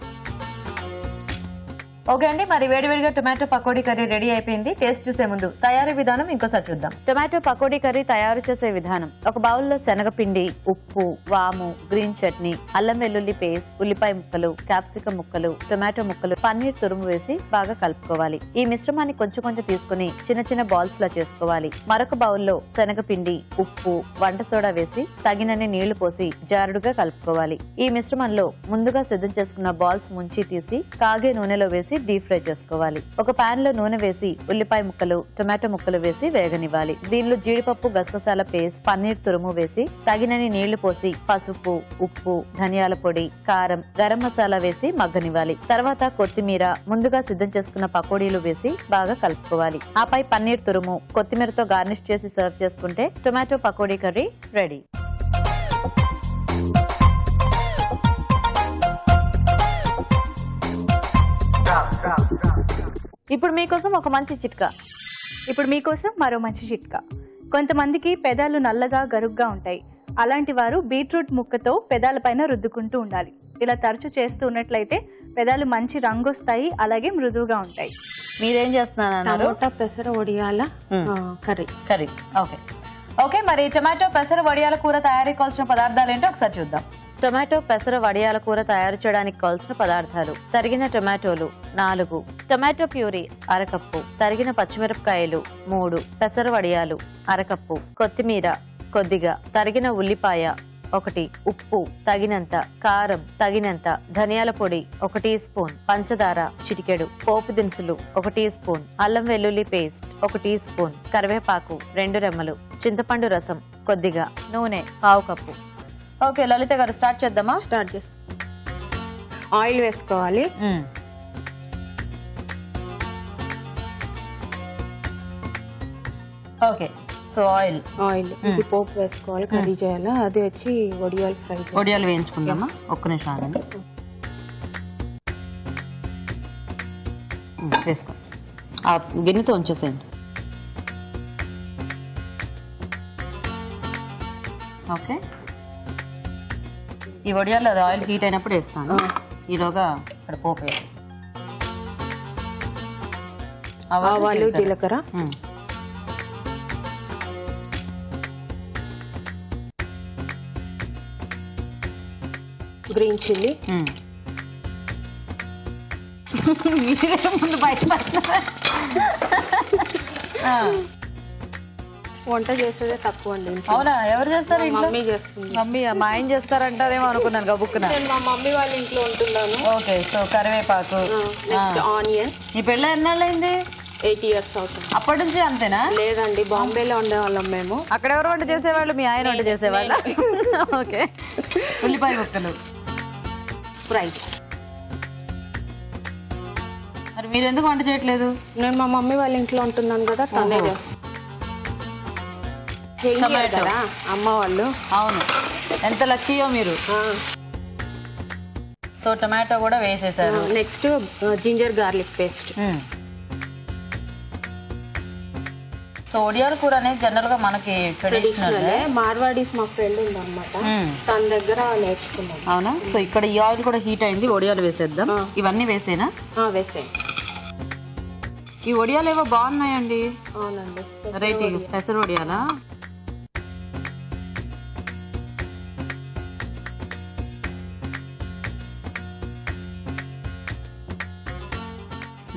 ఓకే అండి, మరి వేడివేడిగా టొమాటో పకోడీ కర్రీ రెడీ అయిపోయింది. టేస్ట్ చూసే ముందు తయారీ విధానం ఇంకోసారి చూద్దాం. టొమాటో పకోడీ కర్రీ తయారు చేసే విధానం: ఒక బౌల్లో శనగపిండి, ఉప్పు, వాము, గ్రీన్ చట్నీ, అల్లం వెల్లుల్లి పేస్ట్, ఉల్లిపాయ ముక్కలు, క్యాప్సికం ముక్కలు, టొమాటో ముక్కలు, పన్నీర్ తురుము వేసి బాగా కలుపుకోవాలి. ఈ మిశ్రమాన్ని కొంచెం కొంచెం తీసుకుని చిన్న చిన్న బాల్స్ లా చేసుకోవాలి. మరొక బౌల్లో శనగపిండి, ఉప్పు, వంట సోడా వేసి తగినన్ని నీళ్లు పోసి జారుడుగా కలుపుకోవాలి. ఈ మిశ్రమంలో ముందుగా సిద్ధం చేసుకున్న బాల్స్ ముంచి తీసి కాగే నూనెలో వేసి వేసి డీప్ ఫ్రై చేసుకోవాలి. ఒక పాన్ లో నూనె వేసి ఉల్లిపాయ ముక్కలు, టొమాటో ముక్కలు వేసి వేగనివ్వాలి. దీనిలో జీడిపప్పు, గసగసాల పేస్ట్, పన్నీర్ తురుము వేసి తగినన్ని నీళ్లు పోసి పసుపు, ఉప్పు, ధనియాల పొడి, కారం, గరం మసాలా వేసి మగ్గనివ్వాలి. తర్వాత కొత్తిమీర, ముందుగా సిద్ధం చేసుకున్న పకోడీలు వేసి బాగా కలుపుకోవాలి. ఆపై పన్నీర్ తురుము, కొత్తిమీరతో గార్నిష్ చేసి సర్వ్ చేసుకుంటే టొమాటో పకోడీ కర్రీ రెడీ. ఇప్పుడు మీకోసం ఒక మంచి చిట్కా. ఇప్పుడు మీకోసం మరో మంచి చిట్కా. కొంతమందికి పెదాలు నల్లగా గరుగ్గా ఉంటాయి. అలాంటి వారు బీట్రూట్ ముక్కతో పెదాలపైన రుద్దుకుంటూ ఉండాలి. ఇలా తరచు చేస్తూ ఉన్నట్లయితే పెదాలు మంచి రంగు వస్తాయి, అలాగే మృదువుగా ఉంటాయి. మీరేం చేస్తున్నారు? టమోటా పెసర వడియాల కర్రీ. ఓకే, మరి టొమాటో పెసర వడియాల కూర తయారీ కావాల్సిన పదార్థాలు ఏంటో ఒకసారి చూద్దాం. టొమాటో పెసర వడియాల కూర తయారు చేయడానికి కావాల్సిన పదార్థాలు: తరిగిన టొమాటోలు 4, టొమాటో ప్యూరీ 1/2 కప్పు, తరిగిన పచ్చిమిరపకాయలు 3, పెసర వడియాలు 1/2 కప్పు, కొత్తిమీర కొద్దిగా, తరిగిన ఉల్లిపాయ 1, ఉప్పు తగినంత, కారం తగినంత, ధనియాల పొడి 1 టీ స్పూన్, పంచదార చిటికెడు, పోపు దినుసులు 1 టీ స్పూన్, అల్లం వెల్లుల్లి పేస్ట్ 1 టీ స్పూన్, కరివేపాకు 2 రెమ్మలు, చింతపండు రసం కొద్దిగా, నూనె 1/2 కప్పు. ఓకే లలిత గారు, స్టార్ట్ చేద్దామా? స్టార్ట్ చేస్తాం. ఆయిల్ వేసుకోవాలి. ఓకే, సో ఆయిల్ ఇది పోపు వేసుకోవాలి. కర్రీ చేయాలి. అది వచ్చి వడియాలు ఫ్రై. వడియాలు వేయించుకుందామా? ఒక్క నిమిషం ఆగండి. వేసుకో, ఆ గిన్నెతో ఉంచేసేయండి. ఓకే, ఈ వడియాలు అది ఆయిల్ హీట్ అయినప్పుడు వేస్తాను. ఈలోగా ఇక్కడ పోపు వేసేసి ఆవాలు, జీలకర్ర, గ్రీన్ చిల్లీ. ముందు బయటపడుతున్నారా? వంట చేసేదే తక్కువ అండి. అవునా? ఎవరు చేస్తారు? మమ్మీ చేస్తుంది. మమ్మీ, మా ఆయన చేస్తారంటారేమో అనుకున్నాను గబుక్కున. నేను మా మమ్మీ వాళ్ళ ఇంట్లో ఉంటున్నాను. ఓకే, సో కరివేపాకు, ఆనియన్. ఈ పెళ్ళ ఎన్నాళ్ళైంది? 8 years అవుతుంది. అప్పటి నుంచి అంతేనా? లేదండి, బాంబేలో ఉండేవాళ్ళం మేము. అక్కడ ఎవరు వంట చేసేవాళ్ళు? మీ ఆయన వంట చేసేవాళ్ళ? ఓకే, ఉల్లిపాయ ముక్కలు ఫ్రై. మరి మీరు ఎందుకు వంట చేయట్లేదు? నేను మా మమ్మీ వాళ్ళ ఇంట్లో ఉంటున్నాను కదా, తనే కదా అమ్మ వాళ్ళు. అవును, ఎంత లక్కీయో మీరు. సో టమాటో కూడా వేసేసారు. Next ginger garlic paste. So ఒడియాల కూర అనేది జనరల్ గా మనకి ట్రెడిషనల్. మార్వాడీస్ మా ఫ్రెండ్ ఉందన్నమాట, తన దగ్గర నేర్చుకున్నాం. అవునా? సో ఇక్కడ ఈ ఆయిల్ కూడా హీట్ అయింది, ఒడియాలు వేసేద్దాం. ఇవన్నీ వేసేనా? వేసేయండి. ఈ ఒడియాలు ఏవో బాగున్నాయండి. అవునండి, రైట్. పెసర ఒడియాలా?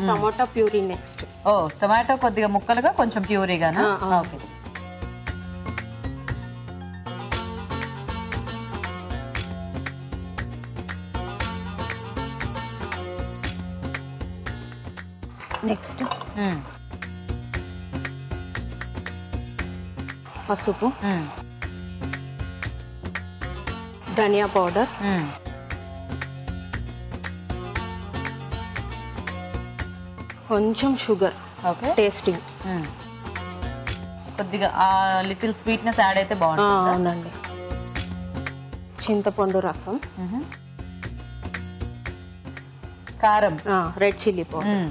టమాటా ప్యూరీ నెక్స్ట్. ఓ, టమాటో కొద్దిగా ముక్కలుగా, కొంచెం ప్యూరీగానా? ఓకే. నెక్స్ట్ పసుపు, ధనియా పౌడర్, కొంచెం షుగర్. Okay, tasting. కొద్దిగా ఆ లిటిల్ స్వీట్నెస్ యాడ్ అయితే బాగుంటుంది. అవునండి. చింతపండు రసం, కారం, రెడ్ చిల్లీ పౌడర్.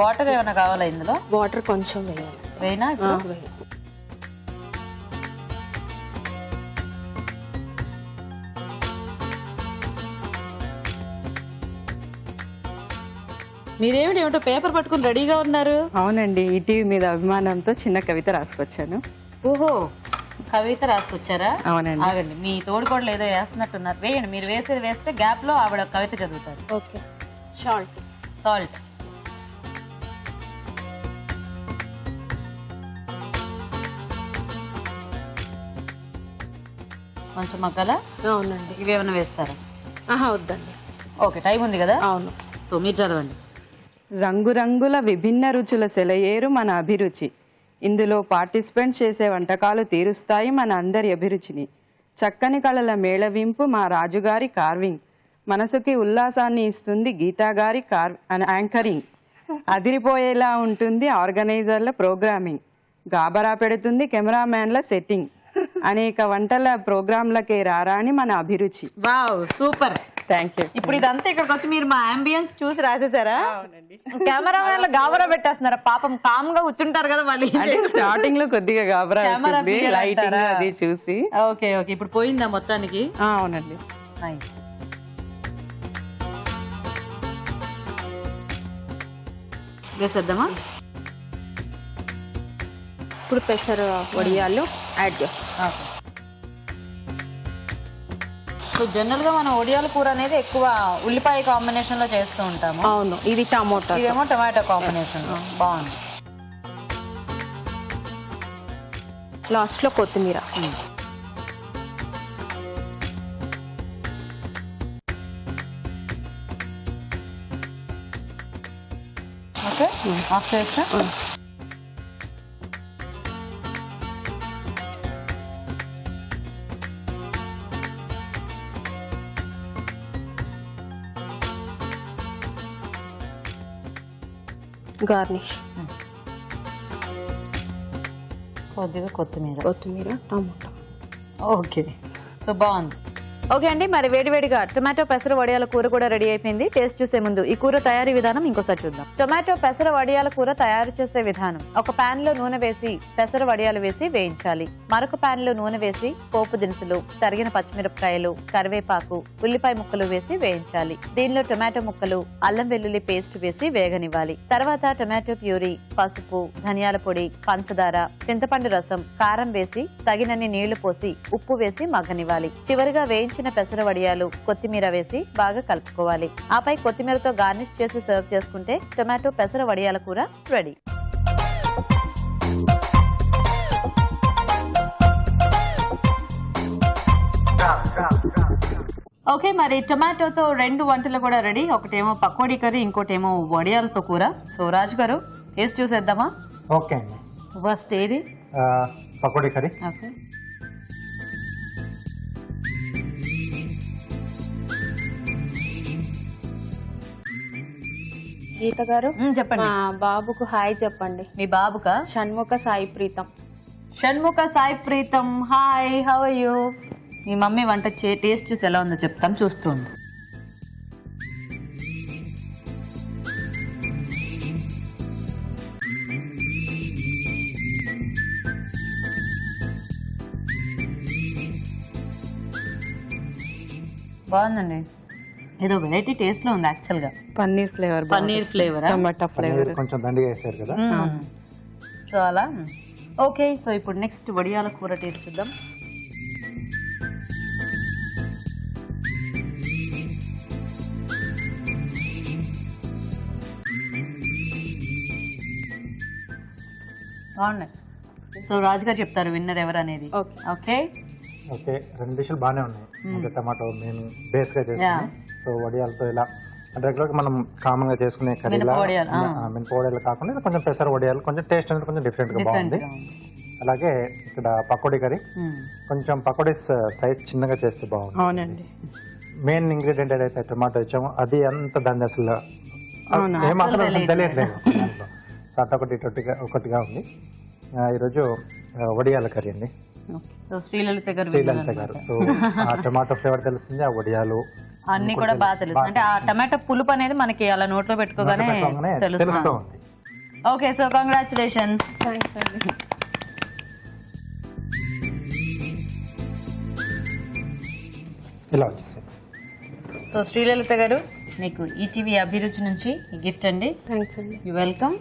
వాటర్ ఏమైనా కావాలా ఇందులో? వాటర్ కొంచెం వేయాలి. వేయనా? మీరేమిటో పేపర్ పట్టుకుని రెడీగా ఉన్నారు? అవునండి, ఈటీవీ మీద అభిమానంతో చిన్న కవిత రాసుకొచ్చాను. ఓహో, కవిత రాసుకొచ్చారా? అవునండి. ఆగండి, మీ తోడుకోడలు ఏదో వేస్తున్నట్టున్నారు. వేయండి, మీరు వేసేది వేస్తే గ్యాప్ లో ఆవిడ కవిత చదువుతారు. ఓకే. సాల్ట్. సాల్ట్. కొంచెం మగ్గాల. అవునండి. ఇవేమైనా వేస్తారా? వద్దండి. ఓకే, టైం ఉంది కదా. అవును. సో మీరు చదవండి. రంగురంగుల విభిన్న రుచుల సెలయేరు మన అభిరుచి. ఇందులో పార్టిసిపెంట్స్ చేసే వంటకాలు తీరుస్తాయి మన అందరి అభిరుచిని. చక్కని కళల మేళవింపు మా రాజుగారి కార్వింగ్. మనసుకి ఉల్లాసాన్ని ఇస్తుంది గీతా గారి యాంకరింగ్. అదిరిపోయేలా ఉంటుంది ఆర్గనైజర్ల ప్రోగ్రామింగ్. గాబరా పెడుతుంది కెమెరామ్యాన్ల సెట్టింగ్. అనేక వంటల ప్రోగ్రాంలకే రారాని మన అభిరుచి. Wow, super. Thank you. ఇప్పుడు ఇదంతా ఇక్కడికి వచ్చి మీరు మా అంబియన్స్ చూసి రాసేసారా? కెమెరా మ్యాన్ గాబరా పెట్టేస్తున్నారా? పాపం కామ్ గా కూర్చుంటారు కదా వాళ్ళు. స్టార్టింగ్ లో కొద్దిగా గాబరా కెమెరా లైటింగ్ అది చూసి. ఓకే ఓకే, ఇప్పుడు పోయిందా మొత్తానికి? అవునండి. నైస్. వేసేద్దామా? ఇప్పుడు పెసర వడియాలు యాడ్ చేస్తాం. ఓకే. సో జనరల్ గా మనం ఒడియాల కూర అనేది ఎక్కువ ఉల్లిపాయ కాంబినేషన్ లో చేస్తూ ఉంటాము. అవును, ఇది టమోటా, ఇదేమో టమాటో కాంబినేషన్. బాగుంది. లాస్ట్ లో కొత్తిమీర. ఓకే, ఆఫ్ చేయొచ్చా? గార్నిష్. కొద్దిగా కొత్తిమీర, టమోటా. ఓకే, సో బాగుంది. ఓకే అండి, మరి వేడివేడిగా టొమాటో పెసర వడియాల కూర కూడా రెడీ అయిపోయింది. టేస్ట్ చూసే ముందు ఈ కూర తయారీ విధానం ఇంకోసారి చూద్దాం. టొమాటో పెసర వడియాల కూర తయారు చేసే విధానం: ఒక పాన్ లో నూనె వేసి పెసర వడియాలు వేసి వేయించాలి. మరొక పాన్ లో నూనె వేసి పోపు దినుసులు, తరిగిన పచ్చిమిరపకాయలు, కరివేపాకు, ఉల్లిపాయ ముక్కలు వేసి వేయించాలి. దీనిలో టొమాటో ముక్కలు, అల్లం వెల్లుల్లి పేస్ట్ వేసి వేగనివ్వాలి. తర్వాత టొమాటో ప్యూరీ, పసుపు, ధనియాల పొడి, పంచదార, చింతపండు రసం, కారం వేసి తగినన్ని నీళ్లు పోసి ఉప్పు వేసి మగ్గనివ్వాలి. చివరిగా వేయించిన పెసర వడియాలు, కొత్తిమీర వేసి బాగా కలుపుకోవాలి. ఆపై కొత్తిమీరతో గార్నిష్ చేసి సర్వ్ చేసుకుంటే టొమాటో పెసర వడియాల కూర రెడీ. ఓకే, మరి టొమాటోతో 2 వంటలు కూడా రెడీ. ఒకటేమో పకోడీ కర్రీ, ఇంకోటేమో వడియాలతో కూర. సో రాజు గారు, టేస్ట్ చూసేద్దామా? ఓకే అండి. ఫస్ట్ ఏది? పకోడీ కర్రీ. ఓకే. గీత గారు, చెప్పండి. మా బాబుకు హాయ్ చెప్పండి. మీ బాబుకా? Shanmukha Sai Preetham. Shanmukha Sai Preetham, hi, how are you? మీ మమ్మీ వంట టేస్ట్ చూసి ఎలా ఉందో చెప్తాం, చూస్తుంది. బాగుందండి. ఏదో వెరైటీ టేస్ట్ లో ఉంది యాక్చువల్ గా. పన్నీర్ ఫ్లేవర్, టమాటా ఫ్లేవర్ కొంచెం దండిగా వేసారు కదా. చాలా ఓకే. సో ఇప్పుడు నెక్స్ట్ వడియాల కూర టేస్ట్ చూద్దాం. బాగున్నాయి. సో రాజు గారు చెప్తారు విన్నర్ ఎవరు అనేది. ఓకే ఓకే, 2 డిష్లు బాగానే ఉన్నాయి. అంటే టమాటో నేను బేస్ గా చేసుకున్నాను. సో వడియాలతో ఇలా రెగ్యులర్ మనం కామన్ గా చేసుకునే కర్రీ మినప వడియాలు కాకుండా ఇలా కొంచెం పెసర వడియాలు కొంచెం టేస్ట్ అనేది కొంచెం డిఫరెంట్ గా బాగుంది. అలాగే ఇక్కడ పకోడీ కర్రీ, కొంచెం పకోడీస్ సైజ్ చిన్నగా చేస్తే బాగుంది. అవునండి. మెయిన్ ఇంగ్రీడియంట్ ఏదైతే టమాటో ఇచ్చామో అది అంత దాన్ని అసలు ఏమాత్రం తెలియట్లేదు. సో అదొకటి ఒకటిగా ఉంది. ఈరోజు వడియాల కర్రీ అండి. శ్రీలలిత గారు. సో ఆ టమాటో ఫ్లేవర్ తెలుస్తుంది, ఆ వడియాలు అన్ని కూడా బాగా తెలుస్తుంది. అంటే ఆ టమాటో పులుపు అనేది మనకి అలా నోట్లో పెట్టుకోగానే తెలుస్తుంది. Okay, so congratulations. ఇలా వచ్చేసాయి. సో శ్రీలలిత గారు, మీకు ఈటీవీ అభిరుచి నుంచి గిఫ్ట్ అండి. థ్యాంక్స్ అండి. You welcome.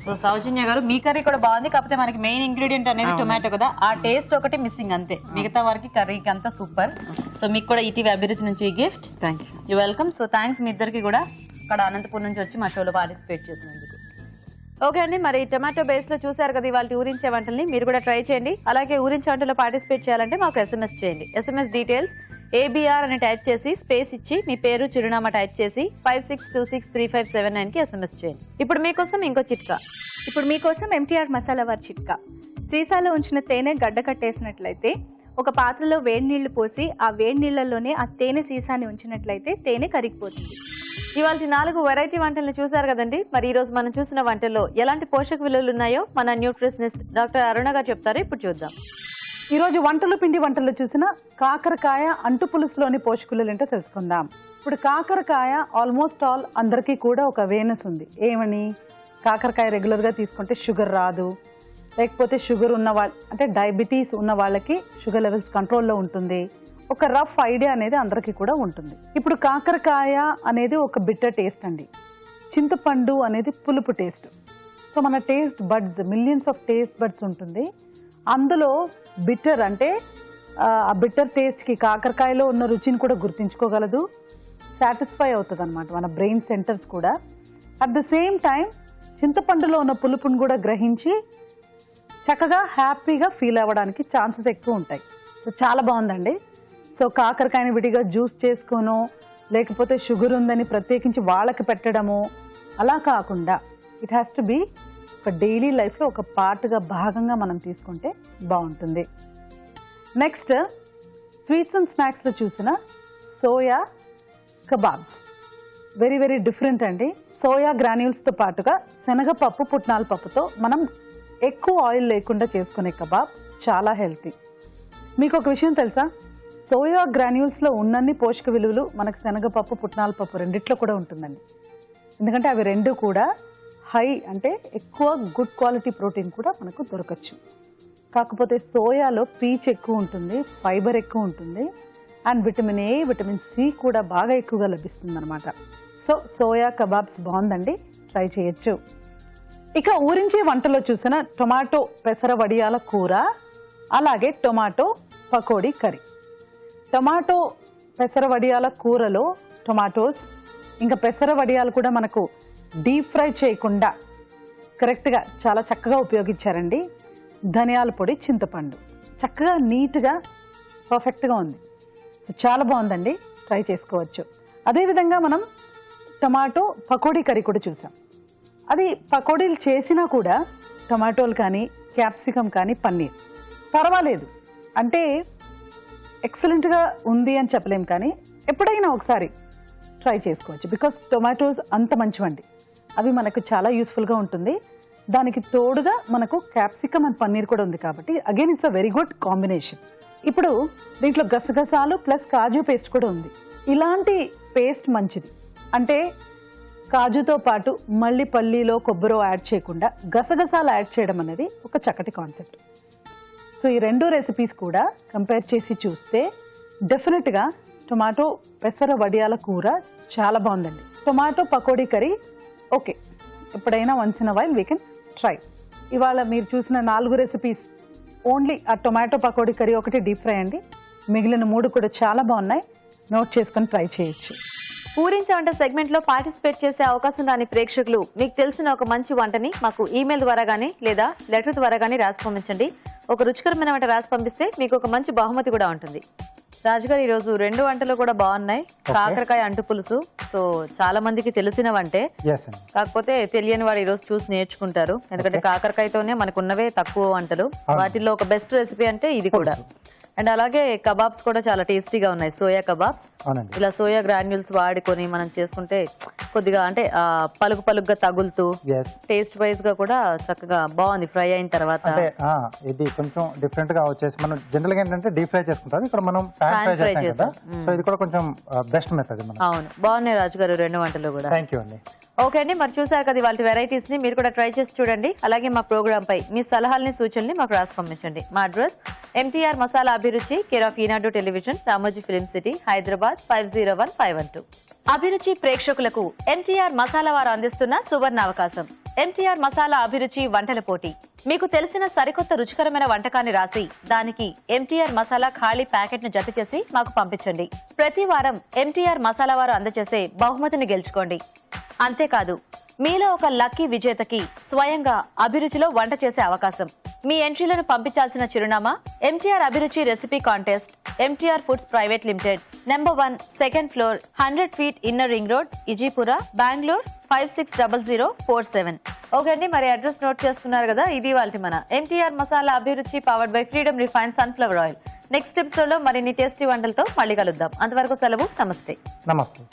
సో సౌజన్య గారు, మీ కర్రీ కూడా బాగుంది, కాకపోతే మనకి మెయిన్ ఇంగ్రీడియంట్ అనేది టొమాటో కదా, ఆ టేస్ట్ ఒకటి మిస్సింగ్ అంతే. మిగతా వారికి కర్రీకి అంతా సూపర్. సో మీకు కూడా ఈటీవీ అభిరుచి నుంచి gift. Thank you. You welcome. So thanks మీ ఇద్దరికి కూడా అక్కడ అనంతపురం నుంచి వచ్చి మా షోలో పార్టిసిపేట్ చేసినందుకు. ఓకే అండి, మరి టొమాటో బేస్ లో చూసారు కదా ఇవాళ ఊరించే వంటల్ని. మీరు కూడా ట్రై చేయండి. అలాగే ఊరించే వంటలో పార్టిసిపేట్ చేయాలంటే మాకు SMS చేయండి. SMS డీటెయిల్స్ ABR అని టైప్ చేసి స్పేస్ ఇచ్చి మీ పేరు చిరునామా టైప్ చేసి 56263579 కి SMS చేయండి. ఇప్పుడు మీకోసం ఇంకో చిట్కా. ఇప్పుడు మీకోసం MTR మసాలా వారి చిట్కా. సీసాలో ఉంచిన తేనె గడ్డ కట్టేసినట్లయితే ఒక పాత్రలో వేడి నీళ్లు పోసి ఆ వేడి నీళ్లలోనే ఆ తేనె సీసాని ఉంచినట్లయితే తేనె కరిగిపోతుంది. ఇవాళ 4 వెరైటీ వంటలను చూసారు కదండి. మరి ఈ రోజు మనం చూసిన వంటల్లో ఎలాంటి పోషక విలువలు ఉన్నాయో మన న్యూట్రిషనిస్ట్ డాక్టర్ అరుణ గారు చెప్తారు. ఇప్పుడు చూద్దాం. ఈరోజు పిండి వంటలు చూసిన కాకరకాయ అంటు పులుసులోని పోషకులు ఏంటో తెలుసుకుందాం. ఇప్పుడు కాకరకాయ ఆల్మోస్ట్ ఆల్ అందరికీ కూడా ఒక అవేర్నెస్ ఉంది. ఏమని, కాకరకాయ రెగ్యులర్గా తీసుకుంటే షుగర్ రాదు, లేకపోతే షుగర్ ఉన్న అంటే డయాబెటీస్ ఉన్న వాళ్ళకి షుగర్ లెవెల్స్ కంట్రోల్లో ఉంటుంది. ఒక రఫ్ ఐడియా అనేది అందరికీ కూడా ఉంటుంది. ఇప్పుడు కాకరకాయ అనేది ఒక బిట్టర్ టేస్ట్ అండి. చింతపండు అనేది పులుపు టేస్ట్. సో మన taste buds, millions of taste buds ఉంటుంది. అందులో బిట్టర్ అంటే ఆ బిట్టర్ టేస్ట్కి కాకరకాయలో ఉన్న రుచిని కూడా గుర్తించుకోగలదు, సాటిస్ఫై అవుతుంది అనమాట మన బ్రెయిన్ సెంటర్స్ కూడా. అట్ ద సేమ్ టైం చింతపండులో ఉన్న పులుపుని కూడా గ్రహించి చక్కగా హ్యాపీగా ఫీల్ అవ్వడానికి ఛాన్సెస్ ఎక్కువ ఉంటాయి. సో చాలా బాగుందండి. సో కాకరకాయని విడిగా జ్యూస్ చేసుకోను, లేకపోతే షుగర్ ఉందని ప్రత్యేకించి వాళ్ళకి పెట్టడము అలా కాకుండా ఇట్ హ్యాస్ టు బీ ఒక డైలీ లైఫ్లో ఒక పార్ట్గా భాగంగా మనం తీసుకుంటే బాగుంటుంది. నెక్స్ట్ స్వీట్స్ అండ్ స్నాక్స్లో చూసిన soya kebabs very very different అండి. సోయా గ్రాన్యూల్స్తో పాటుగా శనగపప్పు, పుట్నాల పప్పుతో మనం ఎక్కువ ఆయిల్ లేకుండా చేసుకునే కబాబ్ చాలా హెల్తీ. మీకు ఒక విషయం తెలుసా, సోయా గ్రాన్యూల్స్లో ఉన్నన్ని పోషక విలువలు మనకు శనగపప్పు, పుట్నాల పప్పు రెండిట్లో కూడా ఉంటుందండి. ఎందుకంటే అవి రెండు కూడా హై అంటే ఎక్కువ గుడ్ క్వాలిటీ ప్రోటీన్ కూడా మనకు దొరకచ్చు. కాకపోతే సోయాలో పీచ్ ఎక్కువ ఉంటుంది, ఫైబర్ ఎక్కువ ఉంటుంది, and vitamin A, vitamin C కూడా బాగా ఎక్కువగా లభిస్తుంది అనమాట. సో సోయా కబాబ్స్ బాగుందండి, ట్రై చేయొచ్చు. ఇక ఊరించే వంటలో చూసిన టొమాటో పెసర వడియాల కూర, అలాగే టొమాటో పకోడీ కర్రీ. టొమాటో పెసర వడియాల కూరలో టొమాటోస్ ఇంకా పెసర వడియాలు కూడా మనకు డీప్ ఫ్రై చేయకుండా కరెక్ట్గా చాలా చక్కగా ఉపయోగించారండి. ధనియాల పొడి, చింతపండు చక్కగా నీట్గా పర్ఫెక్ట్గా ఉంది. సో చాలా బాగుందండి, ట్రై చేసుకోవచ్చు. అదేవిధంగా మనం టమాటో పకోడీ కర్రీ కూడా చూసాం. అది పకోడీలు చేసినా కూడా టమాటోలు కానీ, క్యాప్సికమ్ కానీ, పన్నీర్ పర్వాలేదు, అంటే ఎక్సలెంట్గా ఉంది అని చెప్పలేం, కానీ ఎప్పుడైనా ఒకసారి ట్రై చేసుకోవచ్చు. బికాస్ టొమాటోస్ అంత మంచివండి, అవి మనకు చాలా యూస్ఫుల్గా ఉంటుంది. దానికి తోడుగా మనకు క్యాప్సికమ్ అండ్ పన్నీర్ కూడా ఉంది కాబట్టి again it's a very good combination. ఇప్పుడు దీంట్లో గసగసాలు ప్లస్ కాజు పేస్ట్ కూడా ఉంది. ఇలాంటి పేస్ట్ మంచిది, అంటే కాజుతో పాటు మళ్ళీ పల్లీలో కొబ్బరి యాడ్ చేయకుండా గసగసాలు యాడ్ చేయడం అనేది ఒక చక్కటి కాన్సెప్ట్. సో ఈ రెండు రెసిపీస్ కూడా కంపేర్ చేసి చూస్తే డెఫినెట్గా టొమాటో పెసర వడియాల కూర చాలా బాగుందండి. టొమాటో పకోడీ కర్రీ ఓకే, ఎప్పుడైనా once in a while we can try. ఇవాళ మీరు చూసిన 4 రెసిపీస్ ఓన్లీ ఆ టొమాటో పకోడీ కర్రీ ఒకటి డీప్ ఫ్రై అండి. మిగిలిన 3 కూడా చాలా బాగున్నాయి, నోట్ చేసుకొని ట్రై చేయొచ్చు. పూరించే వంట సెగ్మెంట్ లో పార్టిసిపేట్ చేసే అవకాశం రాని ప్రేక్షకులు మీకు తెలిసిన ఒక మంచి వంటని మాకు ఈమెయిల్ ద్వారా గానీ లేదా లెటర్ ద్వారా గానీ రాసి పంపించండి. ఒక రుచికరమైన వంట రాసి పంపిస్తే మీకు ఒక మంచి బహుమతి కూడా ఉంటుంది. రాజుగారు, ఈ రోజు 2 వంటలు కూడా బాగున్నాయి. కాకరకాయ అంటు పులుసు, సో చాలా మందికి తెలిసిన వంటే, కాకపోతే తెలియని వాడు ఈ రోజు చూసి నేర్చుకుంటారు. ఎందుకంటే కాకరకాయతోనే మనకున్నవే తక్కువ వంటలు, వాటిల్లో ఒక బెస్ట్ రెసిపీ అంటే ఇది కూడా. అండ్ అలాగే కబాబ్స్ కూడా చాలా టేస్టీగా ఉన్నాయి, సోయా కబాబ్స్. ఇలా సోయా గ్రాన్యూల్స్ వాడుకొని మనం చేసుకుంటే కొద్దిగా అంటే పలుకు పలుకుగా తగులుతూ టేస్ట్ వైజ్ గా కూడా చక్కగా బాగుంది ఫ్రై అయిన తర్వాత. ఇది కొంచెం డిఫరెంట్ గా వచ్చేసి మనం జనరల్ గా ఏంటంటే డీప్ ఫ్రై చేసుకుంటాం, ఇక్కడ మనం ప్యాన్ ఫ్రై చేస్తాం. సో ఇది కూడా కొంచెం బెస్ట్ మెథడ్. అవును, బాగున్నాయి రాజు గారు 2 వంటలు కూడా. థ్యాంక్ యూ అండి. ఓకే అండి, మరి చూసారు కదా వాళ్ళ వెరైటీస్ ని, మీరు కూడా ట్రై చేసి చూడండి. అలాగే మా ప్రోగ్రామ్ పై మీ సలహాలని, సూచనని మాకు రాసి పంపించండి. మా అడ్రస్ MTR మసాలా అభిరుచి, care of Eenadu television, Ramoji film city, Hyderabad 501512. అభిరుచి ప్రేక్షకులకు MTR మసాలా వారు అందిస్తున్న సువర్ణ అవకాశం. MTR మసాలా అభిరుచి వంటల పోటీ. మీకు తెలిసిన సరికొత్త రుచికరమైన వంటకాన్ని రాసి దానికి MTR మసాలా ఖాళీ ప్యాకెట్ ను జత చేసి మాకు పంపించండి. ప్రతి వారం MTR మసాలా వారు అందజేసే బహుమతిని గెలుచుకోండి. అంతేకాదు, మీలో ఒక లక్కీ విజేతకి స్వయంగా అభిరుచిలో వంట చేసే అవకాశం. మీ ఎంట్రీలను పంపించాల్సిన చిరునామా MTR Abhiruchi recipe contest, MTR foods private limited, number 1, second floor, 100 feet inner ring road, Ejipura, Bengaluru 560047. Okay అండి, మరి అడ్రస్ నోట్ చేసుకున్నారు కదా. ఇది వాళ్ళ మన ఎంటీఆర్ మసాలా అభిరుచి powered by freedom refine sunflower oil. Next episode లో మరిన్ని టేస్టీ వంటలతో మళ్ళీ కలుద్దాం. అంతవరకు సెలవు. నమస్తే. నమస్తే.